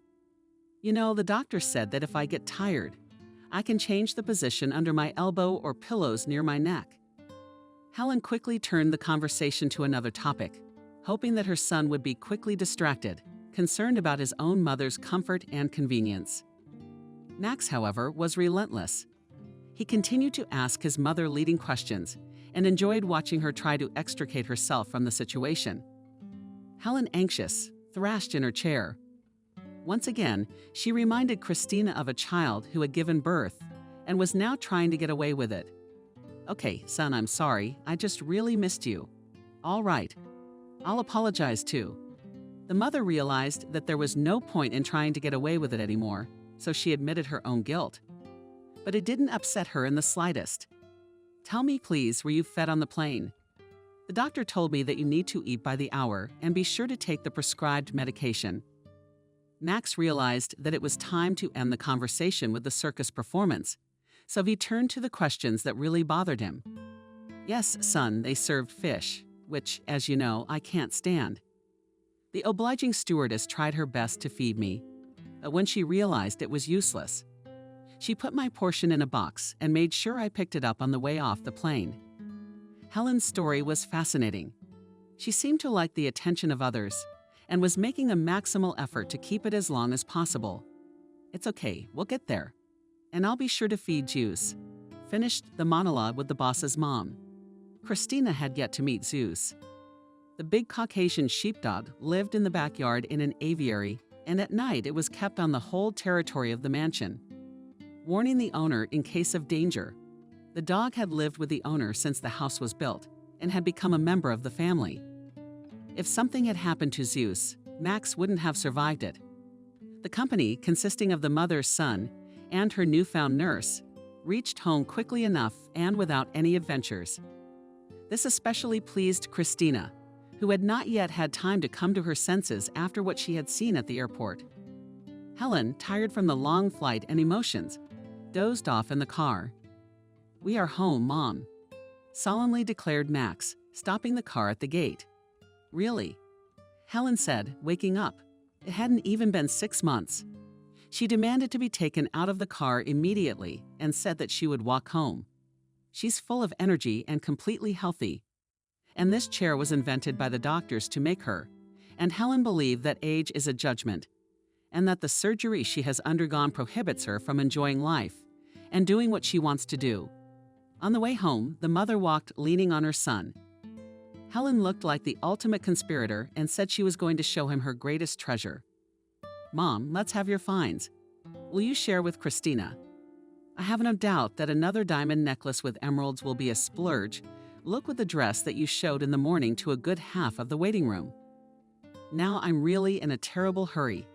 You know, the doctor said that if I get tired, I can change the position under my elbow or pillows near my neck. Helen quickly turned the conversation to another topic, hoping that her son would be quickly distracted, concerned about his own mother's comfort and convenience. Max, however, was relentless. He continued to ask his mother leading questions and enjoyed watching her try to extricate herself from the situation. Helen, anxious, thrashed in her chair. Once again, she reminded Christina of a child who had given birth and was now trying to get away with it. Okay, son, I'm sorry. I just really missed you. All right. I'll apologize too. The mother realized that there was no point in trying to get away with it anymore, so she admitted her own guilt. But it didn't upset her in the slightest. Tell me, please, were you fed on the plane? The doctor told me that you need to eat by the hour and be sure to take the prescribed medication. Max realized that it was time to end the conversation with the circus performance, so he turned to the questions that really bothered him. Yes, son, they served fish, which, as you know, I can't stand. The obliging stewardess tried her best to feed me, but when she realized it was useless, she put my portion in a box and made sure I picked it up on the way off the plane. Helen's story was fascinating. She seemed to like the attention of others and was making a maximal effort to keep it as long as possible. It's okay, we'll get there. And I'll be sure to feed Zeus. Finished the monologue with the boss's mom. Christina had yet to meet Zeus. The big Caucasian sheepdog lived in the backyard in an aviary, and at night it was kept on the whole territory of the mansion, warning the owner in case of danger. The dog had lived with the owner since the house was built and had become a member of the family. If something had happened to Zeus, Max wouldn't have survived it. The company, consisting of the mother's son and her newfound nurse, reached home quickly enough and without any adventures. This especially pleased Christina, who had not yet had time to come to her senses after what she had seen at the airport. Helen, tired from the long flight and emotions, dozed off in the car. "We are home, Mom," solemnly declared Max, stopping the car at the gate. "Really?" Helen said, waking up. It hadn't even been 6 months. She demanded to be taken out of the car immediately and said that she would walk home. She's full of energy and completely healthy. And this chair was invented by the doctors to make her, and Helen believed that age is a judgment, and that the surgery she has undergone prohibits her from enjoying life and doing what she wants to do. On the way home, the mother walked leaning on her son. Helen looked like the ultimate conspirator and said she was going to show him her greatest treasure. "Mom, let's have your finds. Will you share with Christina?" I have no doubt that another diamond necklace with emeralds will be a splurge. Look with the dress that you showed in the morning to a good half of the waiting room. Now I'm really in a terrible hurry."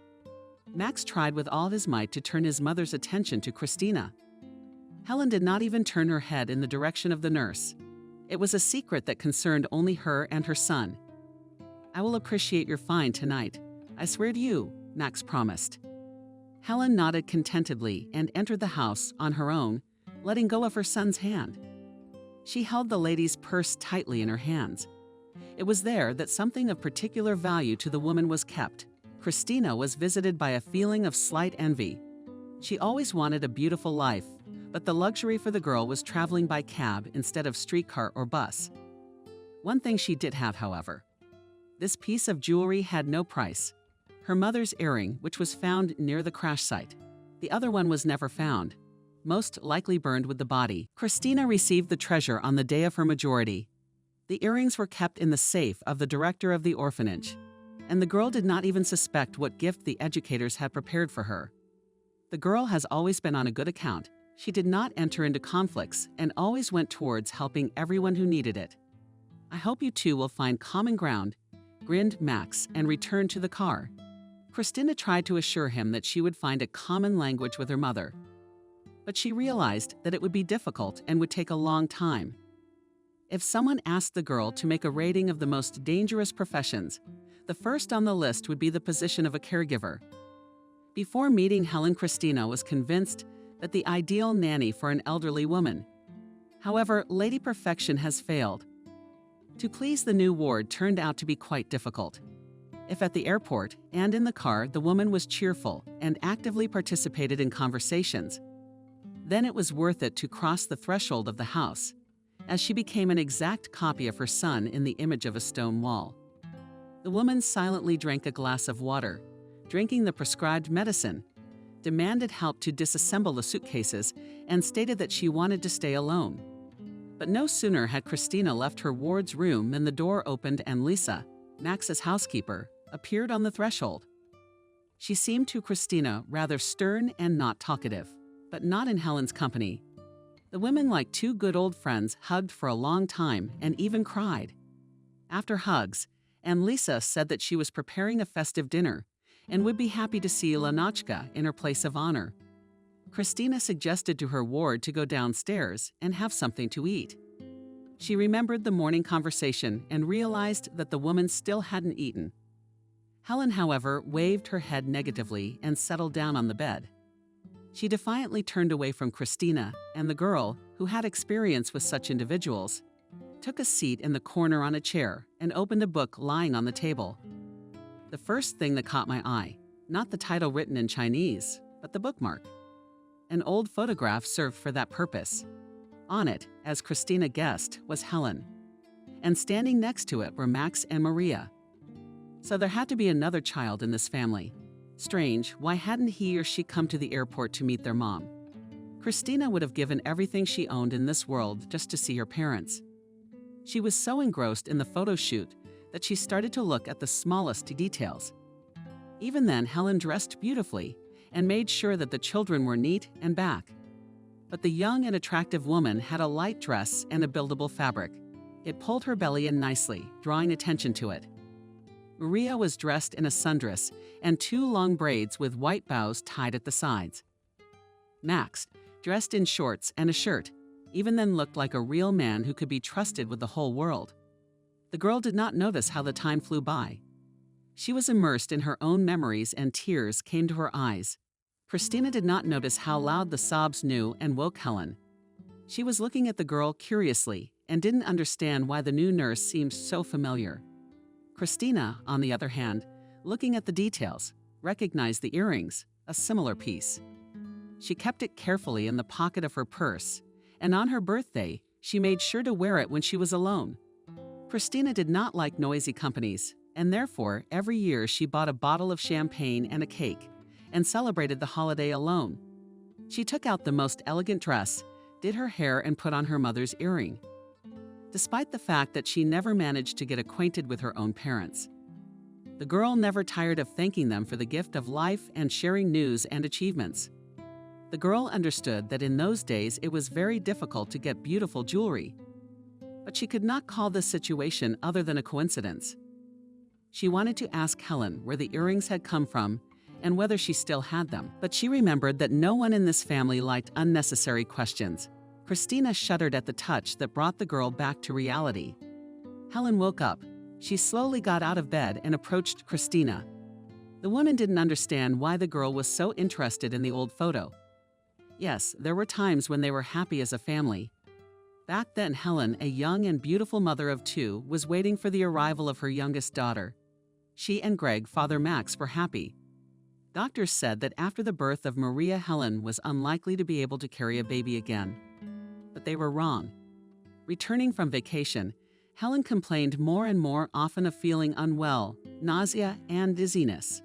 Max tried with all his might to turn his mother's attention to Christina. Helen did not even turn her head in the direction of the nurse. It was a secret that concerned only her and her son. "I will appreciate your fine tonight. I swear to you," Max promised. Helen nodded contentedly and entered the house on her own, letting go of her son's hand. She held the lady's purse tightly in her hands. It was there that something of particular value to the woman was kept. Christina was visited by a feeling of slight envy. She always wanted a beautiful life, but the luxury for the girl was traveling by cab instead of streetcar or bus. One thing she did have, however. This piece of jewelry had no price. Her mother's earring, which was found near the crash site. The other one was never found, most likely burned with the body. Christina received the treasure on the day of her majority. The earrings were kept in the safe of the director of the orphanage, and the girl did not even suspect what gift the educators had prepared for her. The girl has always been on a good account. She did not enter into conflicts and always went towards helping everyone who needed it. "I hope you two will find common ground," grinned Max and returned to the car. Christina tried to assure him that she would find a common language with her mother, but she realized that it would be difficult and would take a long time. If someone asked the girl to make a rating of the most dangerous professions, the first on the list would be the position of a caregiver. Before meeting Helen, Christina was convinced that the ideal nanny for an elderly woman. However, Lady Perfection has failed. To please the new ward turned out to be quite difficult. If at the airport and in the car the woman was cheerful and actively participated in conversations, then it was worth it to cross the threshold of the house, as she became an exact copy of her son in the image of a stone wall. The woman silently drank a glass of water, drinking the prescribed medicine, demanded help to disassemble the suitcases, and stated that she wanted to stay alone. But no sooner had Christina left her ward's room than the door opened and Lisa, Max's housekeeper, appeared on the threshold. She seemed to Christina rather stern and not talkative, but not in Helen's company. The women, like two good old friends, hugged for a long time and even cried. After hugs, Lisa said that she was preparing a festive dinner and would be happy to see Lenotchka in her place of honor. Christina suggested to her ward to go downstairs and have something to eat. She remembered the morning conversation and realized that the woman still hadn't eaten. Helen, however, waved her head negatively and settled down on the bed. She defiantly turned away from Christina, and the girl, who had experience with such individuals, took a seat in the corner on a chair and opened a book lying on the table. The first thing that caught my eye, not the title written in Chinese, but the bookmark. An old photograph served for that purpose. On it, as Christina guessed, was Helen, and standing next to it were Max and Maria. So there had to be another child in this family. Strange, why hadn't he or she come to the airport to meet their mom? Christina would have given everything she owned in this world just to see her parents. She was so engrossed in the photo shoot that she started to look at the smallest details. Even then, Helen dressed beautifully and made sure that the children were neat and back. But the young and attractive woman had a light dress and a buildable fabric. It pulled her belly in nicely, drawing attention to it. Maria was dressed in a sundress and two long braids with white bows tied at the sides. Max, dressed in shorts and a shirt, even then looked like a real man who could be trusted with the whole world. The girl did not notice how the time flew by. She was immersed in her own memories and tears came to her eyes. Christina did not notice how loud the sobs knew and woke Helen. She was looking at the girl curiously and didn't understand why the new nurse seemed so familiar. Christina, on the other hand, looking at the details, recognized the earrings, a similar piece. She kept it carefully in the pocket of her purse, and on her birthday, she made sure to wear it when she was alone. Christina did not like noisy companies, and therefore, every year she bought a bottle of champagne and a cake, and celebrated the holiday alone. She took out the most elegant dress, did her hair, and put on her mother's earring, despite the fact that she never managed to get acquainted with her own parents. The girl never tired of thanking them for the gift of life and sharing news and achievements. The girl understood that in those days it was very difficult to get beautiful jewelry. But she could not call this situation other than a coincidence. She wanted to ask Helen where the earrings had come from and whether she still had them, but she remembered that no one in this family liked unnecessary questions. Christina shuddered at the touch that brought the girl back to reality. Helen woke up. She slowly got out of bed and approached Christina. The woman didn't understand why the girl was so interested in the old photo. Yes, there were times when they were happy as a family. Back then, Helen, a young and beautiful mother of two, was waiting for the arrival of her youngest daughter. She and Greg, Father Max, were happy. Doctors said that after the birth of Maria, Helen was unlikely to be able to carry a baby again. But they were wrong. Returning from vacation, Helen complained more and more often of feeling unwell, nausea, and dizziness.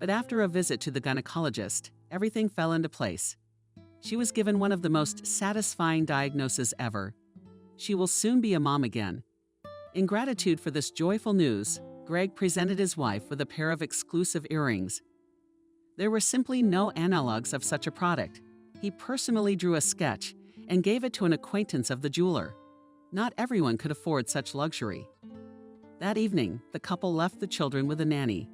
But after a visit to the gynecologist, everything fell into place. She was given one of the most satisfying diagnoses ever. She will soon be a mom again. In gratitude for this joyful news, Greg presented his wife with a pair of exclusive earrings. There were simply no analogs of such a product. He personally drew a sketch and gave it to an acquaintance of the jeweler. Not everyone could afford such luxury. That evening, the couple left the children with a nanny.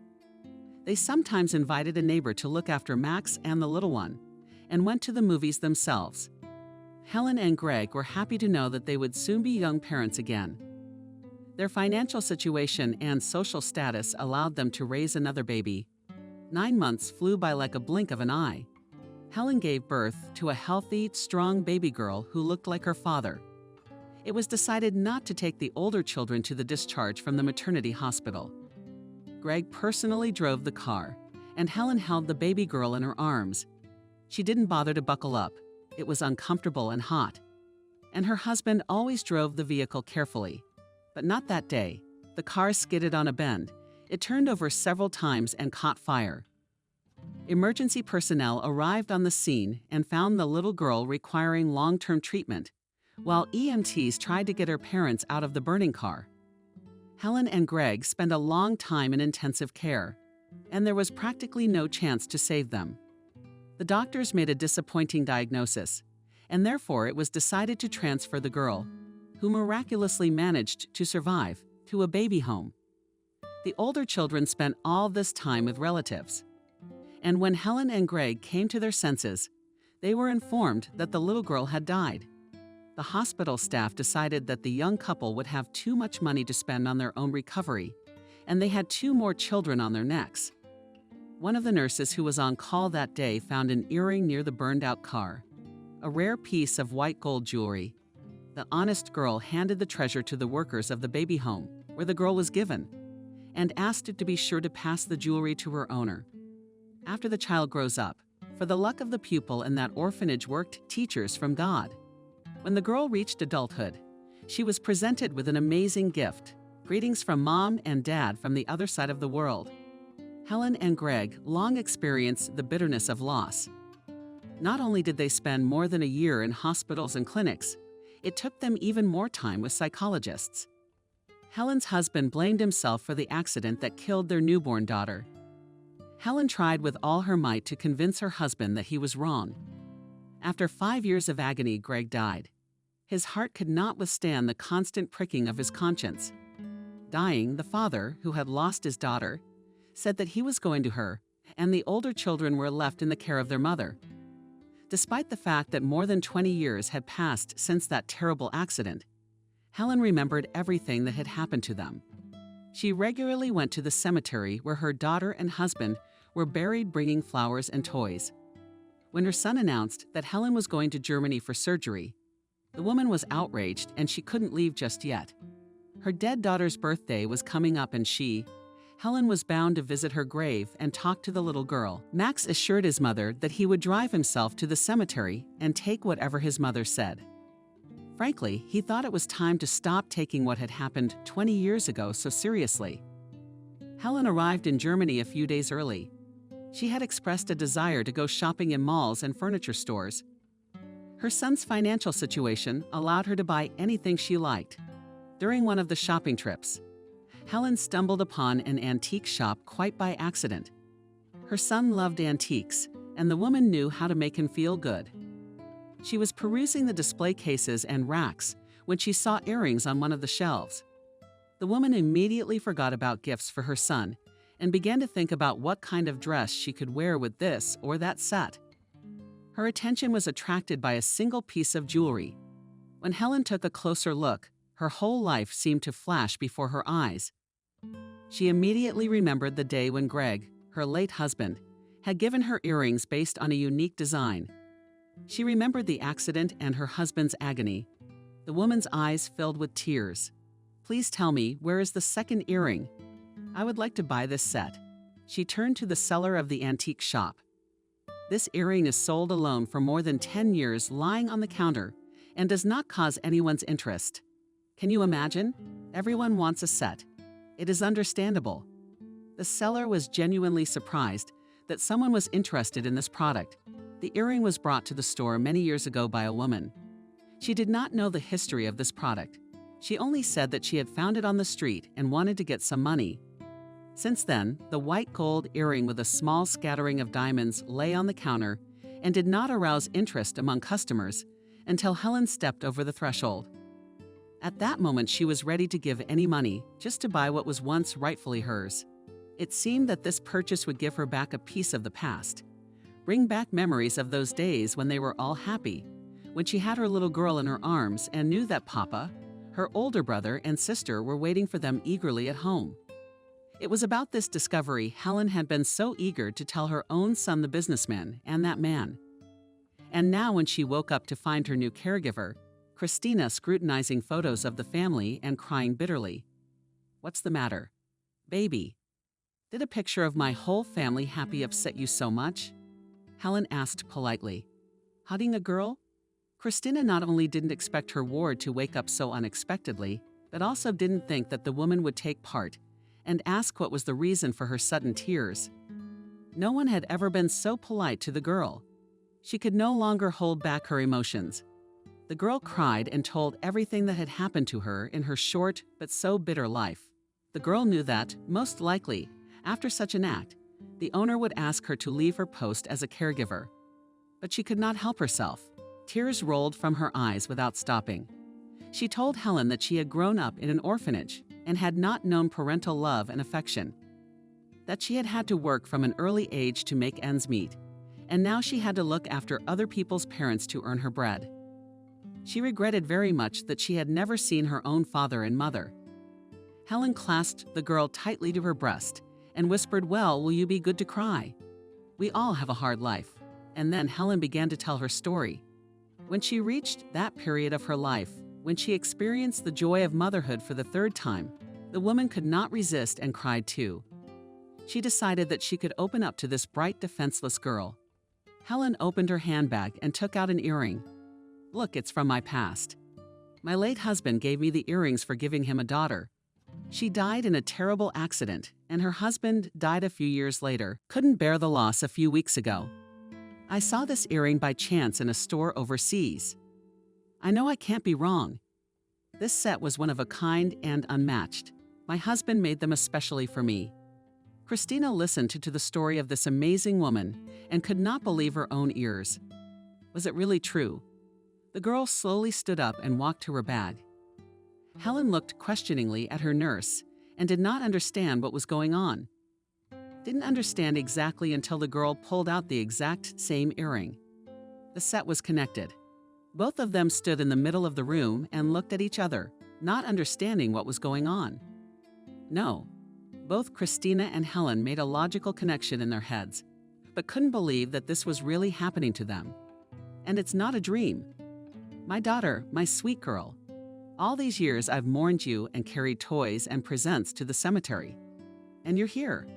They sometimes invited a neighbor to look after Max and the little one, and went to the movies themselves. Helen and Greg were happy to know that they would soon be young parents again. Their financial situation and social status allowed them to raise another baby. 9 months flew by like a blink of an eye. Helen gave birth to a healthy, strong baby girl who looked like her father. It was decided not to take the older children to the discharge from the maternity hospital. Greg personally drove the car, and Helen held the baby girl in her arms. She didn't bother to buckle up. It was uncomfortable and hot. And her husband always drove the vehicle carefully. But not that day. The car skidded on a bend. It turned over several times and caught fire. Emergency personnel arrived on the scene and found the little girl requiring long-term treatment, while EMTs tried to get her parents out of the burning car. Helen and Greg spent a long time in intensive care, and there was practically no chance to save them. The doctors made a disappointing diagnosis, and therefore it was decided to transfer the girl, who miraculously managed to survive, to a baby home. The older children spent all this time with relatives. And when Helen and Greg came to their senses, they were informed that the little girl had died. The hospital staff decided that the young couple would have too much money to spend on their own recovery, and they had 2 more children on their necks. One of the nurses who was on call that day found an earring near the burned-out car, a rare piece of white gold jewelry. The honest girl handed the treasure to the workers of the baby home, where the girl was given, and asked it to be sure to pass the jewelry to her owner. After the child grows up, for the luck of the pupil in that orphanage worked teachers from God. When the girl reached adulthood, she was presented with an amazing gift, greetings from Mom and Dad from the other side of the world. Helen and Greg long experienced the bitterness of loss. Not only did they spend more than a year in hospitals and clinics, it took them even more time with psychologists. Helen's husband blamed himself for the accident that killed their newborn daughter. Helen tried with all her might to convince her husband that he was wrong. After 5 years of agony, Greg died. His heart could not withstand the constant pricking of his conscience. Dying, the father, who had lost his daughter, said that he was going to her, and the older children were left in the care of their mother. Despite the fact that more than 20 years had passed since that terrible accident, Helen remembered everything that had happened to them. She regularly went to the cemetery where her daughter and husband were buried, bringing flowers and toys. When her son announced that Helen was going to Germany for surgery, the woman was outraged and she couldn't leave just yet. Her dead daughter's birthday was coming up and Helen was bound to visit her grave and talk to the little girl. Max assured his mother that he would drive himself to the cemetery and take whatever his mother said. Frankly, he thought it was time to stop taking what had happened 20 years ago so seriously. Helen arrived in Germany a few days early. She had expressed a desire to go shopping in malls and furniture stores. Her son's financial situation allowed her to buy anything she liked. During one of the shopping trips, Helen stumbled upon an antique shop quite by accident. Her son loved antiques, and the woman knew how to make him feel good. She was perusing the display cases and racks when she saw earrings on one of the shelves. The woman immediately forgot about gifts for her son and began to think about what kind of dress she could wear with this or that set. Her attention was attracted by a single piece of jewelry. When Helen took a closer look, her whole life seemed to flash before her eyes. She immediately remembered the day when Greg, her late husband, had given her earrings based on a unique design. She remembered the accident and her husband's agony. The woman's eyes filled with tears. "Please tell me, where is the second earring? I would like to buy this set." She turned to the seller of the antique shop. "This earring is sold alone for more than 10 years, lying on the counter, and does not cause anyone's interest. Can you imagine? Everyone wants a set. It is understandable." The seller was genuinely surprised that someone was interested in this product. The earring was brought to the store many years ago by a woman. She did not know the history of this product. She only said that she had found it on the street and wanted to get some money. Since then, the white gold earring with a small scattering of diamonds lay on the counter and did not arouse interest among customers until Helen stepped over the threshold. At that moment, she was ready to give any money just to buy what was once rightfully hers. It seemed that this purchase would give her back a piece of the past, bring back memories of those days when they were all happy, when she had her little girl in her arms and knew that Papa, her older brother, and sister were waiting for them eagerly at home. It was about this discovery Helen had been so eager to tell her own son, the businessman, and that man. And now when she woke up to find her new caregiver, Christina, scrutinizing photos of the family and crying bitterly. "What's the matter? Baby, did a picture of my whole family happy upset you so much?" Helen asked politely. "Hugging a girl?" Christina not only didn't expect her ward to wake up so unexpectedly, but also didn't think that the woman would take part and ask what was the reason for her sudden tears. No one had ever been so polite to the girl. She could no longer hold back her emotions. The girl cried and told everything that had happened to her in her short but so bitter life. The girl knew that, most likely, after such an act, the owner would ask her to leave her post as a caregiver. But she could not help herself. Tears rolled from her eyes without stopping. She told Helen that she had grown up in an orphanage and had not known parental love and affection, that she had had to work from an early age to make ends meet, and now she had to look after other people's parents to earn her bread. She regretted very much that she had never seen her own father and mother. Helen clasped the girl tightly to her breast and whispered, "Well, will you be good to cry? We all have a hard life." And then Helen began to tell her story. When she reached that period of her life, when she experienced the joy of motherhood for the third time, the woman could not resist and cried too. She decided that she could open up to this bright, defenseless girl. Helen opened her handbag and took out an earring. "Look, it's from my past. My late husband gave me the earrings for giving him a daughter. She died in a terrible accident, and her husband died a few years later, couldn't bear the loss a few weeks ago. I saw this earring by chance in a store overseas. I know I can't be wrong. This set was one of a kind and unmatched. My husband made them especially for me." Christina listened to the story of this amazing woman and could not believe her own ears. Was it really true? The girl slowly stood up and walked to her bag. Helen looked questioningly at her nurse and did not understand what was going on. Didn't understand exactly until the girl pulled out the exact same earring. The set was connected. Both of them stood in the middle of the room and looked at each other, not understanding what was going on. No, both Christina and Helen made a logical connection in their heads, but couldn't believe that this was really happening to them. And it's not a dream. "My daughter, my sweet girl. All these years I've mourned you and carried toys and presents to the cemetery. And you're here,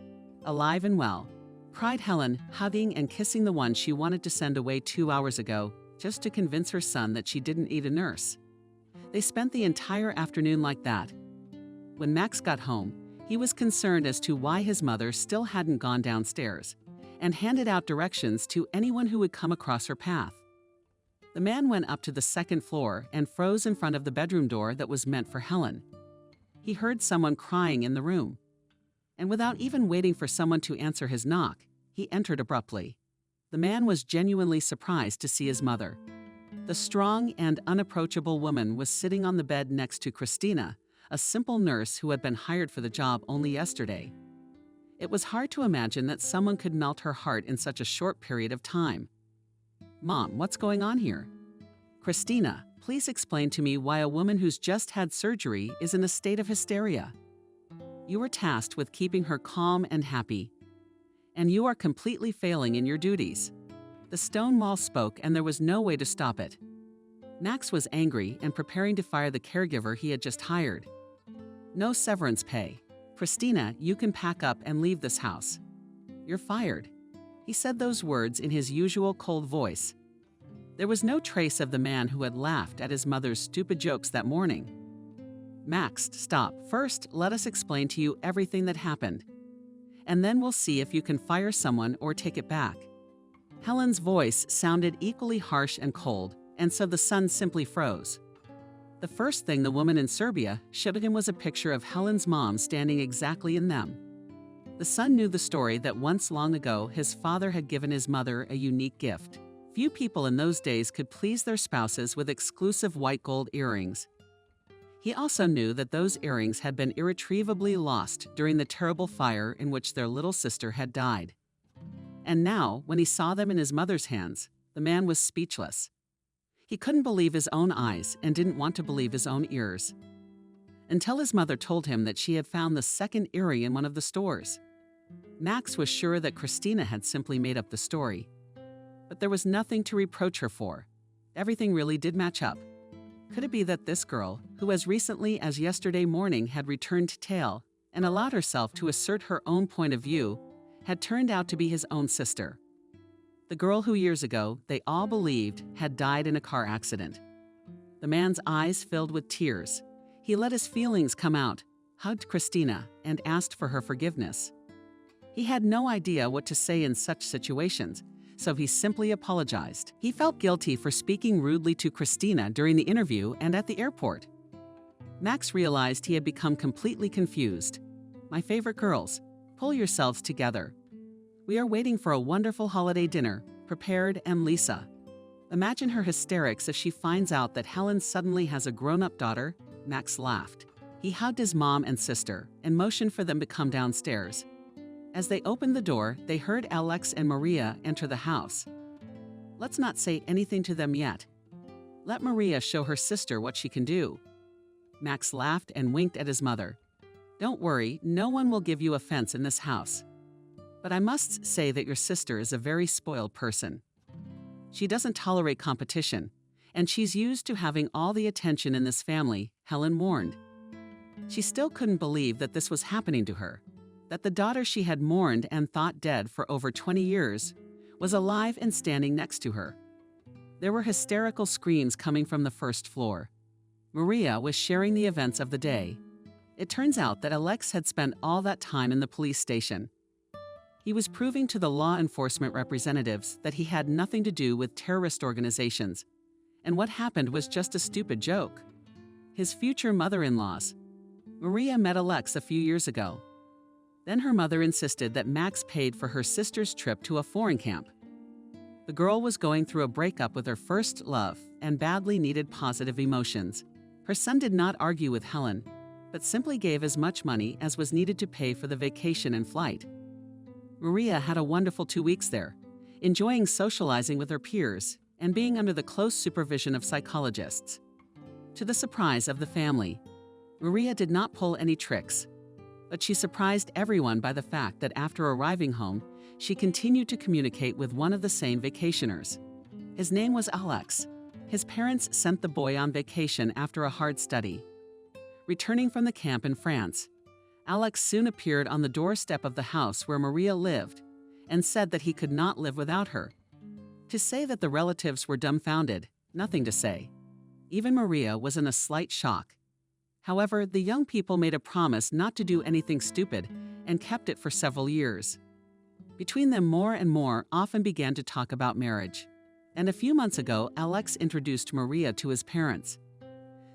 alive and well," cried Helen, hugging and kissing the one she wanted to send away 2 hours ago, just to convince her son that she didn't need a nurse. They spent the entire afternoon like that. When Max got home, he was concerned as to why his mother still hadn't gone downstairs, and handed out directions to anyone who would come across her path. The man went up to the second floor and froze in front of the bedroom door that was meant for Helen. He heard someone crying in the room, and without even waiting for someone to answer his knock, he entered abruptly. The man was genuinely surprised to see his mother. The strong and unapproachable woman was sitting on the bed next to Christina, a simple nurse who had been hired for the job only yesterday. It was hard to imagine that someone could melt her heart in such a short period of time. "Mom, what's going on here?" "Christina, please explain to me why a woman who's just had surgery is in a state of hysteria. You were tasked with keeping her calm and happy, and you are completely failing in your duties." The stone wall spoke, and there was no way to stop it. Max was angry and preparing to fire the caregiver he had just hired. "No severance pay. Christina, you can pack up and leave this house. You're fired." He said those words in his usual cold voice. There was no trace of the man who had laughed at his mother's stupid jokes that morning. "Max, stop. First, let us explain to you everything that happened. And then we'll see if you can fire someone or take it back." Helen's voice sounded equally harsh and cold, and so the son simply froze. The first thing the woman in Serbia showed him was a picture of Helen's mom standing exactly in them. The son knew the story that once long ago his father had given his mother a unique gift. Few people in those days could please their spouses with exclusive white gold earrings. He also knew that those earrings had been irretrievably lost during the terrible fire in which their little sister had died. And now, when he saw them in his mother's hands, the man was speechless. He couldn't believe his own eyes and didn't want to believe his own ears. Until his mother told him that she had found the second earring in one of the stores. Max was sure that Christina had simply made up the story. But there was nothing to reproach her for. Everything really did match up. Could it be that this girl, who as recently as yesterday morning had returned tail and allowed herself to assert her own point of view, had turned out to be his own sister? The girl who years ago, they all believed, had died in a car accident. The man's eyes filled with tears. He let his feelings come out, hugged Christina, and asked for her forgiveness. He had no idea what to say in such situations, so he simply apologized. He felt guilty for speaking rudely to Christina during the interview and at the airport. Max realized he had become completely confused. "My favorite girls, pull yourselves together. We are waiting for a wonderful holiday dinner, prepared and Lisa." Imagine her hysterics as she finds out that Helen suddenly has a grown-up daughter. Max laughed. He hugged his mom and sister and motioned for them to come downstairs. As they opened the door, they heard Alex and Maria enter the house. "Let's not say anything to them yet. Let Maria show her sister what she can do." Max laughed and winked at his mother. "Don't worry, no one will give you offense in this house. But I must say that your sister is a very spoiled person. She doesn't tolerate competition, and she's used to having all the attention in this family," Helen warned. She still couldn't believe that this was happening to her, that the daughter she had mourned and thought dead for over 20 years was alive and standing next to her. There were hysterical screams coming from the first floor. Maria was sharing the events of the day. It turns out that Alex had spent all that time in the police station. He was proving to the law enforcement representatives that he had nothing to do with terrorist organizations, and what happened was just a stupid joke. His future mother-in-laws. Maria met Alex a few years ago. Then her mother insisted that Max paid for her sister's trip to a foreign camp. The girl was going through a breakup with her first love and badly needed positive emotions. Her son did not argue with Helen, but simply gave as much money as was needed to pay for the vacation and flight. Maria had a wonderful 2 weeks there, enjoying socializing with her peers and being under the close supervision of psychologists. To the surprise of the family, Maria did not pull any tricks, but she surprised everyone by the fact that after arriving home, she continued to communicate with one of the same vacationers. His name was Alex. His parents sent the boy on vacation after a hard study. Returning from the camp in France, Alex soon appeared on the doorstep of the house where Maria lived and said that he could not live without her. To say that the relatives were dumbfounded, nothing to say. Even Maria was in a slight shock. However, the young people made a promise not to do anything stupid and kept it for several years. Between them, more and more often began to talk about marriage. And a few months ago, Alex introduced Maria to his parents.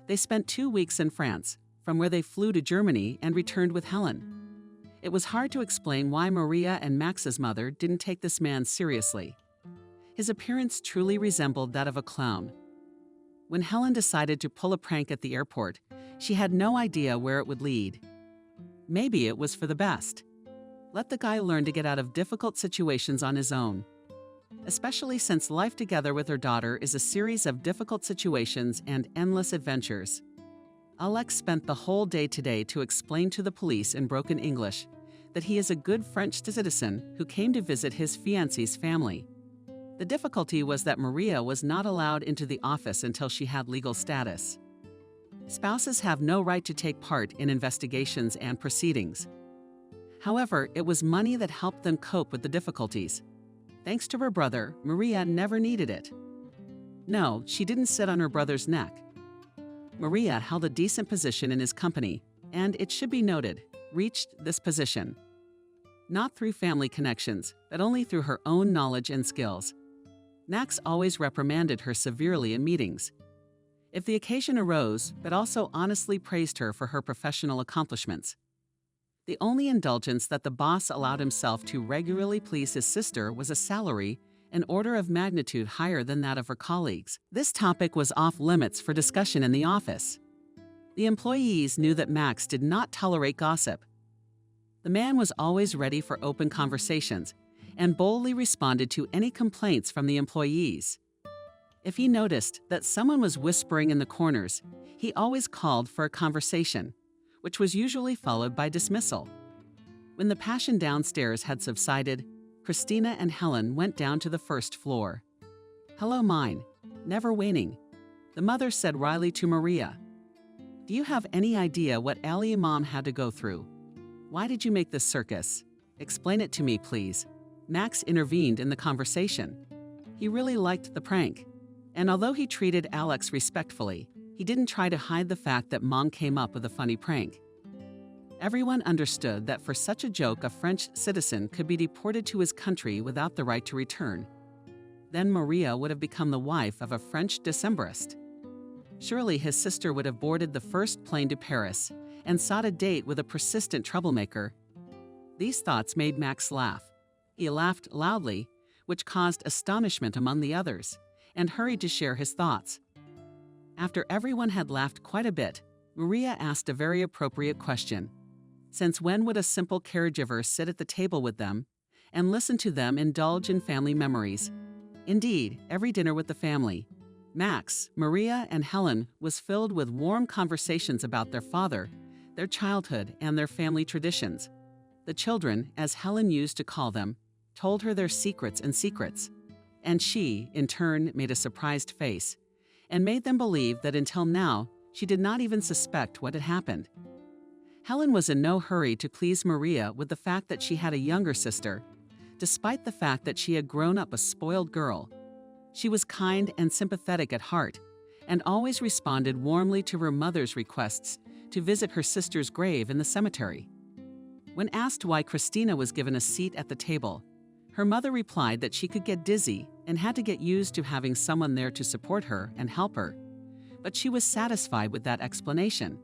They spent 2 weeks in France, from where they flew to Germany and returned with Helen. It was hard to explain why Maria and Max's mother didn't take this man seriously. His appearance truly resembled that of a clown. When Helen decided to pull a prank at the airport, she had no idea where it would lead. Maybe it was for the best. Let the guy learn to get out of difficult situations on his own. Especially since life together with her daughter is a series of difficult situations and endless adventures. Alex spent the whole day today to explain to the police in broken English that he is a good French citizen who came to visit his fiancée's family. The difficulty was that Maria was not allowed into the office until she had legal status. Spouses have no right to take part in investigations and proceedings. However, it was money that helped them cope with the difficulties. Thanks to her brother, Maria never needed it. No, she didn't sit on her brother's neck. Maria held a decent position in his company, and it should be noted, reached this position. Not through family connections, but only through her own knowledge and skills. Max always reprimanded her severely in meetings. If the occasion arose, but also honestly praised her for her professional accomplishments. The only indulgence that the boss allowed himself to regularly please his sister was a salary an order of magnitude higher than that of her colleagues. This topic was off limits for discussion in the office. The employees knew that Max did not tolerate gossip. The man was always ready for open conversations and boldly responded to any complaints from the employees. If he noticed that someone was whispering in the corners, he always called for a conversation, which was usually followed by dismissal. When the passion downstairs had subsided, Christina and Helen went down to the first floor. "Hello, mine," never waning. The mother said wryly to Maria, "Do you have any idea what Ali Mom had to go through? Why did you make this circus? Explain it to me, please." Max intervened in the conversation. He really liked the prank, and although he treated Alex respectfully, he didn't try to hide the fact that Mom came up with a funny prank. Everyone understood that for such a joke, a French citizen could be deported to his country without the right to return. Then Maria would have become the wife of a French Decembrist. Surely his sister would have boarded the first plane to Paris and sought a date with a persistent troublemaker. These thoughts made Max laugh. He laughed loudly, which caused astonishment among the others, and hurried to share his thoughts. After everyone had laughed quite a bit, Maria asked a very appropriate question. Since when would a simple caregiver sit at the table with them and listen to them indulge in family memories? Indeed, every dinner with the family, Max, Maria, and Helen was filled with warm conversations about their father, their childhood, and their family traditions. The children, as Helen used to call them, told her their secrets, and she, in turn, made a surprised face and made them believe that until now, she did not even suspect what had happened. Helen was in no hurry to please Maria with the fact that she had a younger sister, despite the fact that she had grown up a spoiled girl. She was kind and sympathetic at heart, and always responded warmly to her mother's requests to visit her sister's grave in the cemetery. When asked why Christina was given a seat at the table, her mother replied that she could get dizzy and had to get used to having someone there to support her and help her, but she was satisfied with that explanation.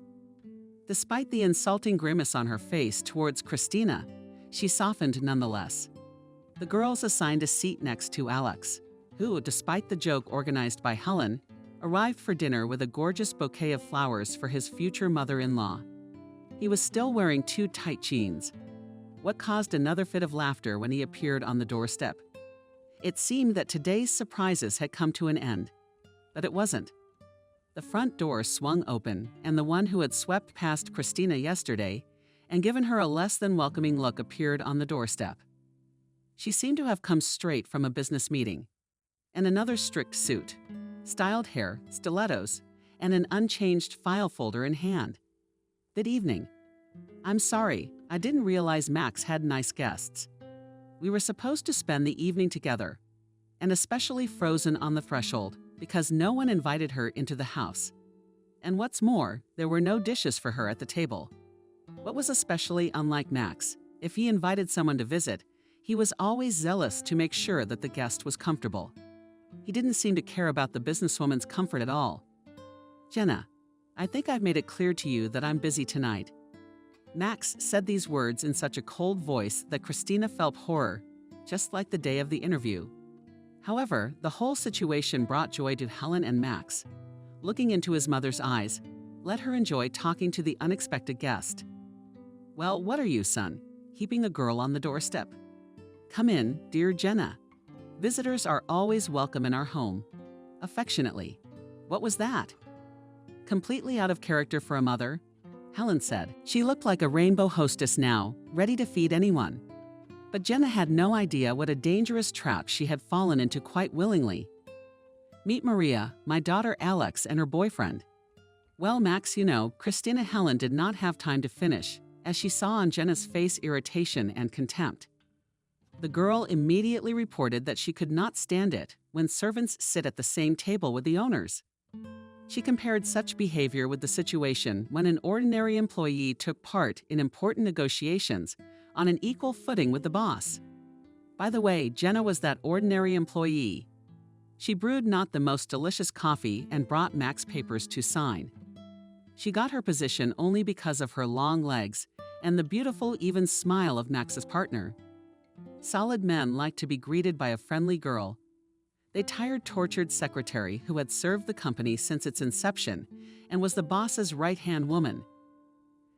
Despite the insulting grimace on her face towards Christina, she softened nonetheless. The girls assigned a seat next to Alex, who, despite the joke organized by Helen, arrived for dinner with a gorgeous bouquet of flowers for his future mother-in-law. He was still wearing too tight jeans. What caused another fit of laughter when he appeared on the doorstep? It seemed that today's surprises had come to an end, but it wasn't. The front door swung open, and the one who had swept past Christina yesterday and given her a less than welcoming look appeared on the doorstep. She seemed to have come straight from a business meeting. In another strict suit, styled hair, stilettos, and an unchanged file folder in hand. "Good evening. I'm sorry, I didn't realize Max had nice guests. We were supposed to spend the evening together, and especially frozen on the threshold, because no one invited her into the house. And what's more, there were no dishes for her at the table." What was especially unlike Max, if he invited someone to visit, he was always zealous to make sure that the guest was comfortable. He didn't seem to care about the businesswoman's comfort at all. "Jenna, I think I've made it clear to you that I'm busy tonight." Max said these words in such a cold voice that Christina felt horror, just like the day of the interview. However, the whole situation brought joy to Helen and Max. Looking into his mother's eyes, let her enjoy talking to the unexpected guest. "Well, what are you, son?" heaping a girl on the doorstep. "Come in, dear Jenna. Visitors are always welcome in our home. Affectionately." "What was that?" Completely out of character for a mother, Helen said. She looked like a rainbow hostess now, ready to feed anyone. But Jenna had no idea what a dangerous trap she had fallen into quite willingly. "Meet Maria, my daughter Alex, and her boyfriend." "Well, Max, Christina." Helen did not have time to finish, as she saw on Jenna's face irritation and contempt. The girl immediately reported that she could not stand it when servants sit at the same table with the owners. She compared such behavior with the situation when an ordinary employee took part in important negotiations on an equal footing with the boss. By the way, Jenna was that ordinary employee. She brewed not the most delicious coffee and brought Max papers to sign. She got her position only because of her long legs and the beautiful, even smile of Max's partner. Solid men like to be greeted by a friendly girl. The tired, tortured secretary who had served the company since its inception and was the boss's right-hand woman.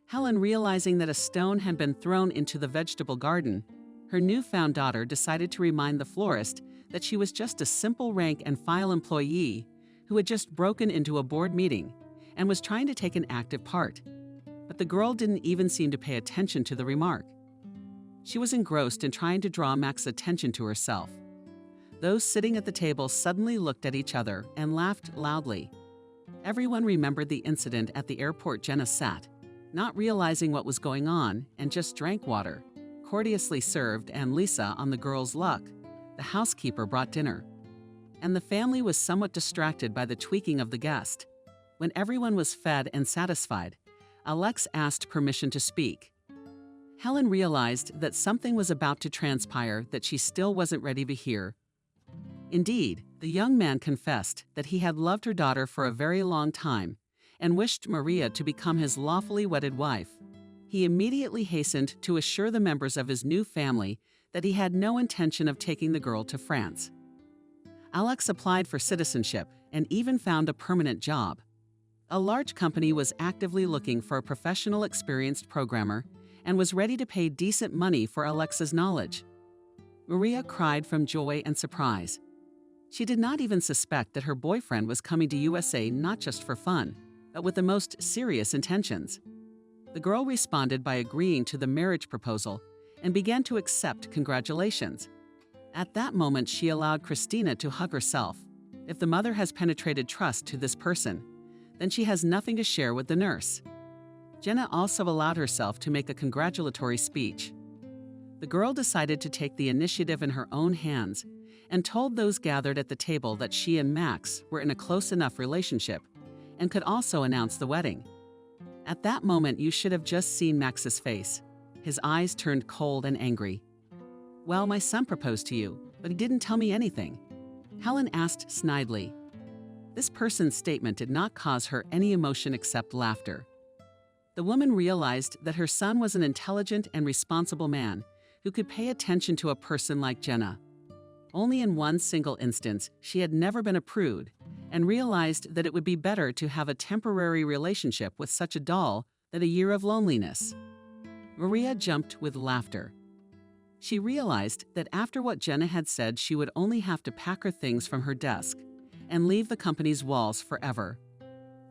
Helen, realizing that a stone had been thrown into the vegetable garden, her newfound daughter decided to remind the florist that she was just a simple rank-and-file employee who had just broken into a board meeting and was trying to take an active part. But the girl didn't even seem to pay attention to the remark. She was engrossed in trying to draw Max's attention to herself. Those sitting at the table suddenly looked at each other and laughed loudly. Everyone remembered the incident at the airport. Jenna sat, not realizing what was going on, and just drank water, courteously served, and Lisa, on the girl's luck, the housekeeper, brought dinner. And the family was somewhat distracted by the tweaking of the guest. When everyone was fed and satisfied, Alex asked permission to speak. Helen realized that something was about to transpire that she still wasn't ready to hear. Indeed, the young man confessed that he had loved her daughter for a very long time and wished Maria to become his lawfully wedded wife. He immediately hastened to assure the members of his new family that he had no intention of taking the girl to France. Alex applied for citizenship and even found a permanent job. A large company was actively looking for a professional, experienced programmer and was ready to pay decent money for Alex's knowledge. Maria cried from joy and surprise. She did not even suspect that her boyfriend was coming to USA not just for fun, but with the most serious intentions. The girl responded by agreeing to the marriage proposal and began to accept congratulations. At that moment, she allowed Christina to hug herself. If the mother has penetrated trust to this person, then she has nothing to share with the nurse. Jenna also allowed herself to make a congratulatory speech. The girl decided to take the initiative in her own hands and told those gathered at the table that she and Max were in a close enough relationship and could also announce the wedding. At that moment, you should have just seen Max's face. His eyes turned cold and angry. "Well, my son proposed to you, but he didn't tell me anything," Helen asked snidely. This person's statement did not cause her any emotion except laughter. The woman realized that her son was an intelligent and responsible man who could pay attention to a person like Jenna. Only in one single instance, she had never been a prude, and realized that it would be better to have a temporary relationship with such a doll than a year of loneliness. Maria jumped with laughter. She realized that after what Jenna had said, she would only have to pack her things from her desk and leave the company's walls forever.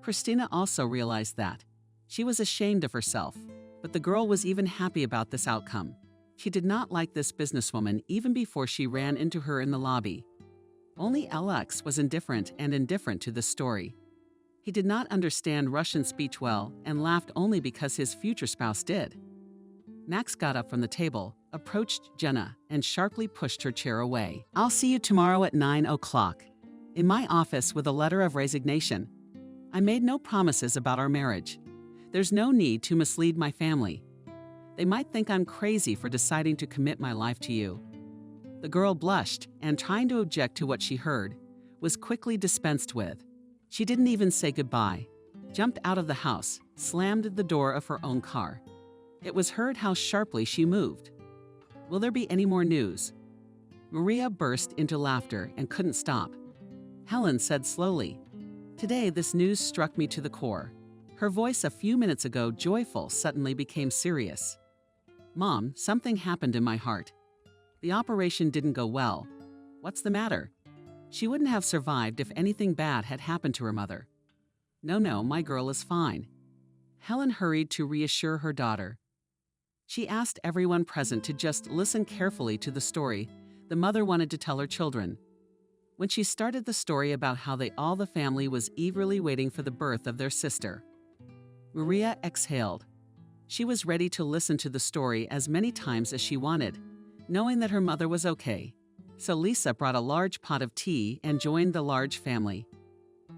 Christina also realized that. She was ashamed of herself, but the girl was even happy about this outcome. She did not like this businesswoman even before she ran into her in the lobby. Only Alex was indifferent to this story. He did not understand Russian speech well and laughed only because his future spouse did. Max got up from the table, approached Jenna, and sharply pushed her chair away. "I'll see you tomorrow at 9 o'clock. In my office with a letter of resignation. I made no promises about our marriage. There's no need to mislead my family. They might think I'm crazy for deciding to commit my life to you." The girl blushed and, trying to object to what she heard, was quickly dispensed with. She didn't even say goodbye, jumped out of the house, slammed the door of her own car. It was heard how sharply she moved. Will there be any more news? Maria burst into laughter and couldn't stop. Helen said slowly, "Today this news struck me to the core." Her voice a few minutes ago joyful suddenly became serious. "Mom, something happened in my heart. The operation didn't go well. What's the matter?" She wouldn't have survived if anything bad had happened to her mother. No, my girl is fine." Helen hurried to reassure her daughter. She asked everyone present to just listen carefully to the story the mother wanted to tell her children. When she started the story about how all the family was eagerly waiting for the birth of their sister, Maria exhaled. She was ready to listen to the story as many times as she wanted, knowing that her mother was okay. So Lisa brought a large pot of tea and joined the large family.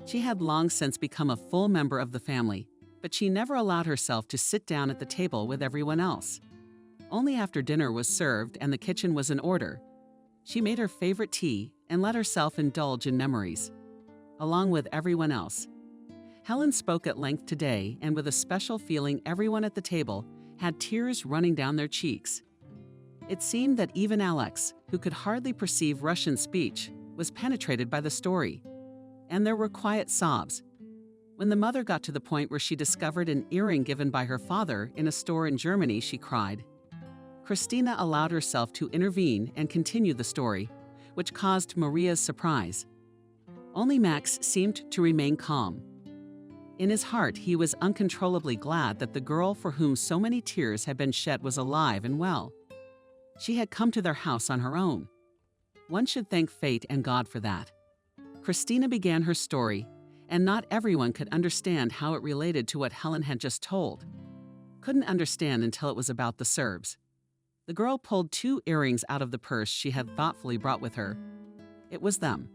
She had long since become a full member of the family, but she never allowed herself to sit down at the table with everyone else. Only after dinner was served and the kitchen was in order, she made her favorite tea and let herself indulge in memories, along with everyone else. Helen spoke at length today, and with a special feeling, everyone at the table had tears running down their cheeks. It seemed that even Alex, who could hardly perceive Russian speech, was penetrated by the story. And there were quiet sobs. When the mother got to the point where she discovered an earring given by her father in a store in Germany, she cried. Christina allowed herself to intervene and continue the story, which caused Maria's surprise. Only Max seemed to remain calm. In his heart, he was uncontrollably glad that the girl for whom so many tears had been shed was alive and well. She had come to their house on her own. One should thank fate and God for that. Christina began her story, and not everyone could understand how it related to what Helen had just told. Couldn't understand until it was about the Serbs. The girl pulled 2 earrings out of the purse she had thoughtfully brought with her. It was them,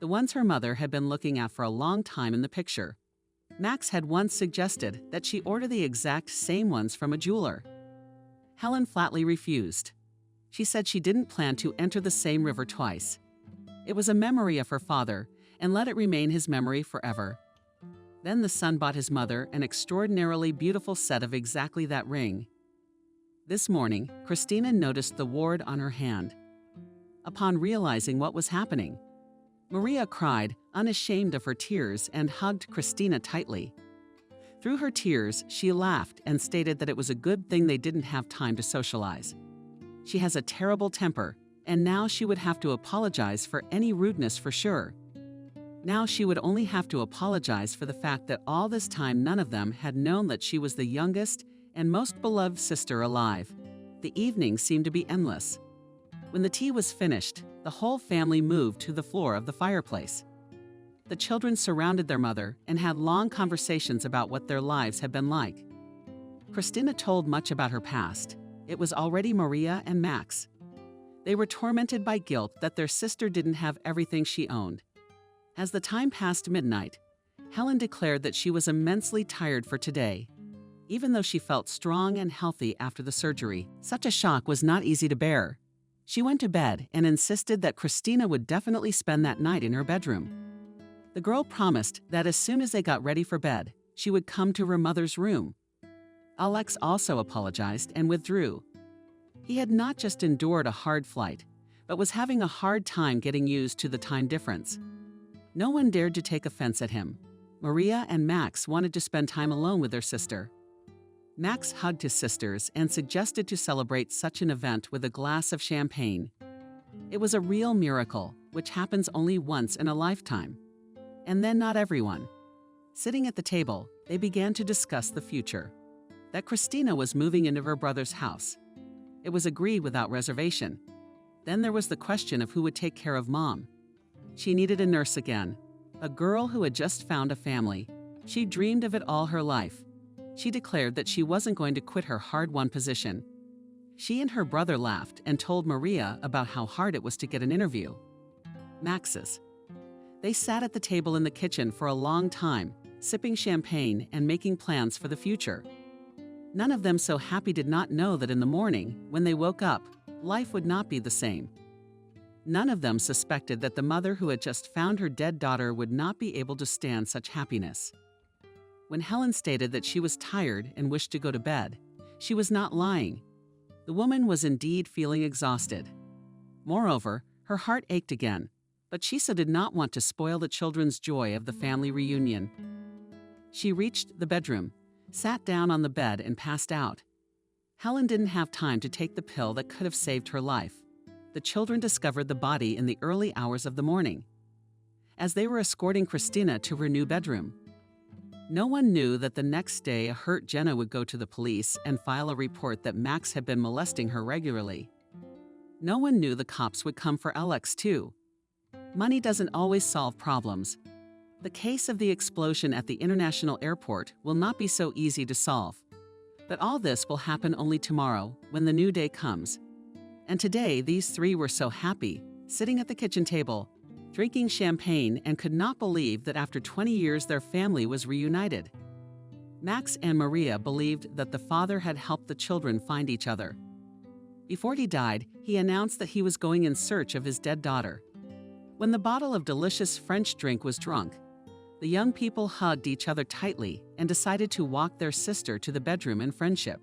the ones her mother had been looking at for a long time in the picture. Max had once suggested that she order the exact same ones from a jeweler. Helen flatly refused. She said she didn't plan to enter the same river twice. It was a memory of her father, and let it remain his memory forever. Then the son bought his mother an extraordinarily beautiful set of exactly that ring. This morning, Christina noticed the wart on her hand. Upon realizing what was happening, Maria cried, unashamed of her tears, and hugged Christina tightly. Through her tears, she laughed and stated that it was a good thing they didn't have time to socialize. She has a terrible temper, and now she would have to apologize for any rudeness for sure. Now she would only have to apologize for the fact that all this time none of them had known that she was the youngest and most beloved sister alive. The evening seemed to be endless. When the tea was finished, the whole family moved to the floor of the fireplace. The children surrounded their mother and had long conversations about what their lives had been like. Christina told much about her past. It was already Maria and Max. They were tormented by guilt that their sister didn't have everything she owned. As the time passed midnight, Helen declared that she was immensely tired for today. Even though she felt strong and healthy after the surgery, such a shock was not easy to bear. She went to bed and insisted that Christina would definitely spend that night in her bedroom. The girl promised that as soon as they got ready for bed, she would come to her mother's room. Alex also apologized and withdrew. He had not just endured a hard flight, but was having a hard time getting used to the time difference. No one dared to take offense at him. Maria and Max wanted to spend time alone with their sister. Max hugged his sisters and suggested to celebrate such an event with a glass of champagne. It was a real miracle, which happens only once in a lifetime. And then not everyone. Sitting at the table, they began to discuss the future. That Christina was moving into her brother's house. It was agreed without reservation. Then there was the question of who would take care of Mom. She needed a nurse again, a girl who had just found a family. She dreamed of it all her life. She declared that she wasn't going to quit her hard-won position. She and her brother laughed and told Maria about how hard it was to get an interview. Max's. They sat at the table in the kitchen for a long time, sipping champagne and making plans for the future. None of them so happy did not know that in the morning, when they woke up, life would not be the same. None of them suspected that the mother who had just found her dead daughter would not be able to stand such happiness. When Helen stated that she was tired and wished to go to bed, she was not lying. The woman was indeed feeling exhausted. Moreover, Her heart ached again, but Chisa did not want to spoil the children's joy of the family reunion. She reached the bedroom, sat down on the bed, and passed out. Helen didn't have time to take the pill that could have saved her life. The children discovered the body in the early hours of the morning, as they were escorting Christina to her new bedroom. No one knew that the next day a hurt Jenna would go to the police and file a report that Max had been molesting her regularly. No one knew the cops would come for Alex too. Money doesn't always solve problems. The case of the explosion at the international airport will not be so easy to solve. But all this will happen only tomorrow, when the new day comes. And today, these three were so happy, sitting at the kitchen table, drinking champagne, and could not believe that after 20 years their family was reunited. Max and Maria believed that the father had helped the children find each other. Before he died, he announced that he was going in search of his dead daughter. When the bottle of delicious French drink was drunk, the young people hugged each other tightly and decided to walk their sister to the bedroom in friendship.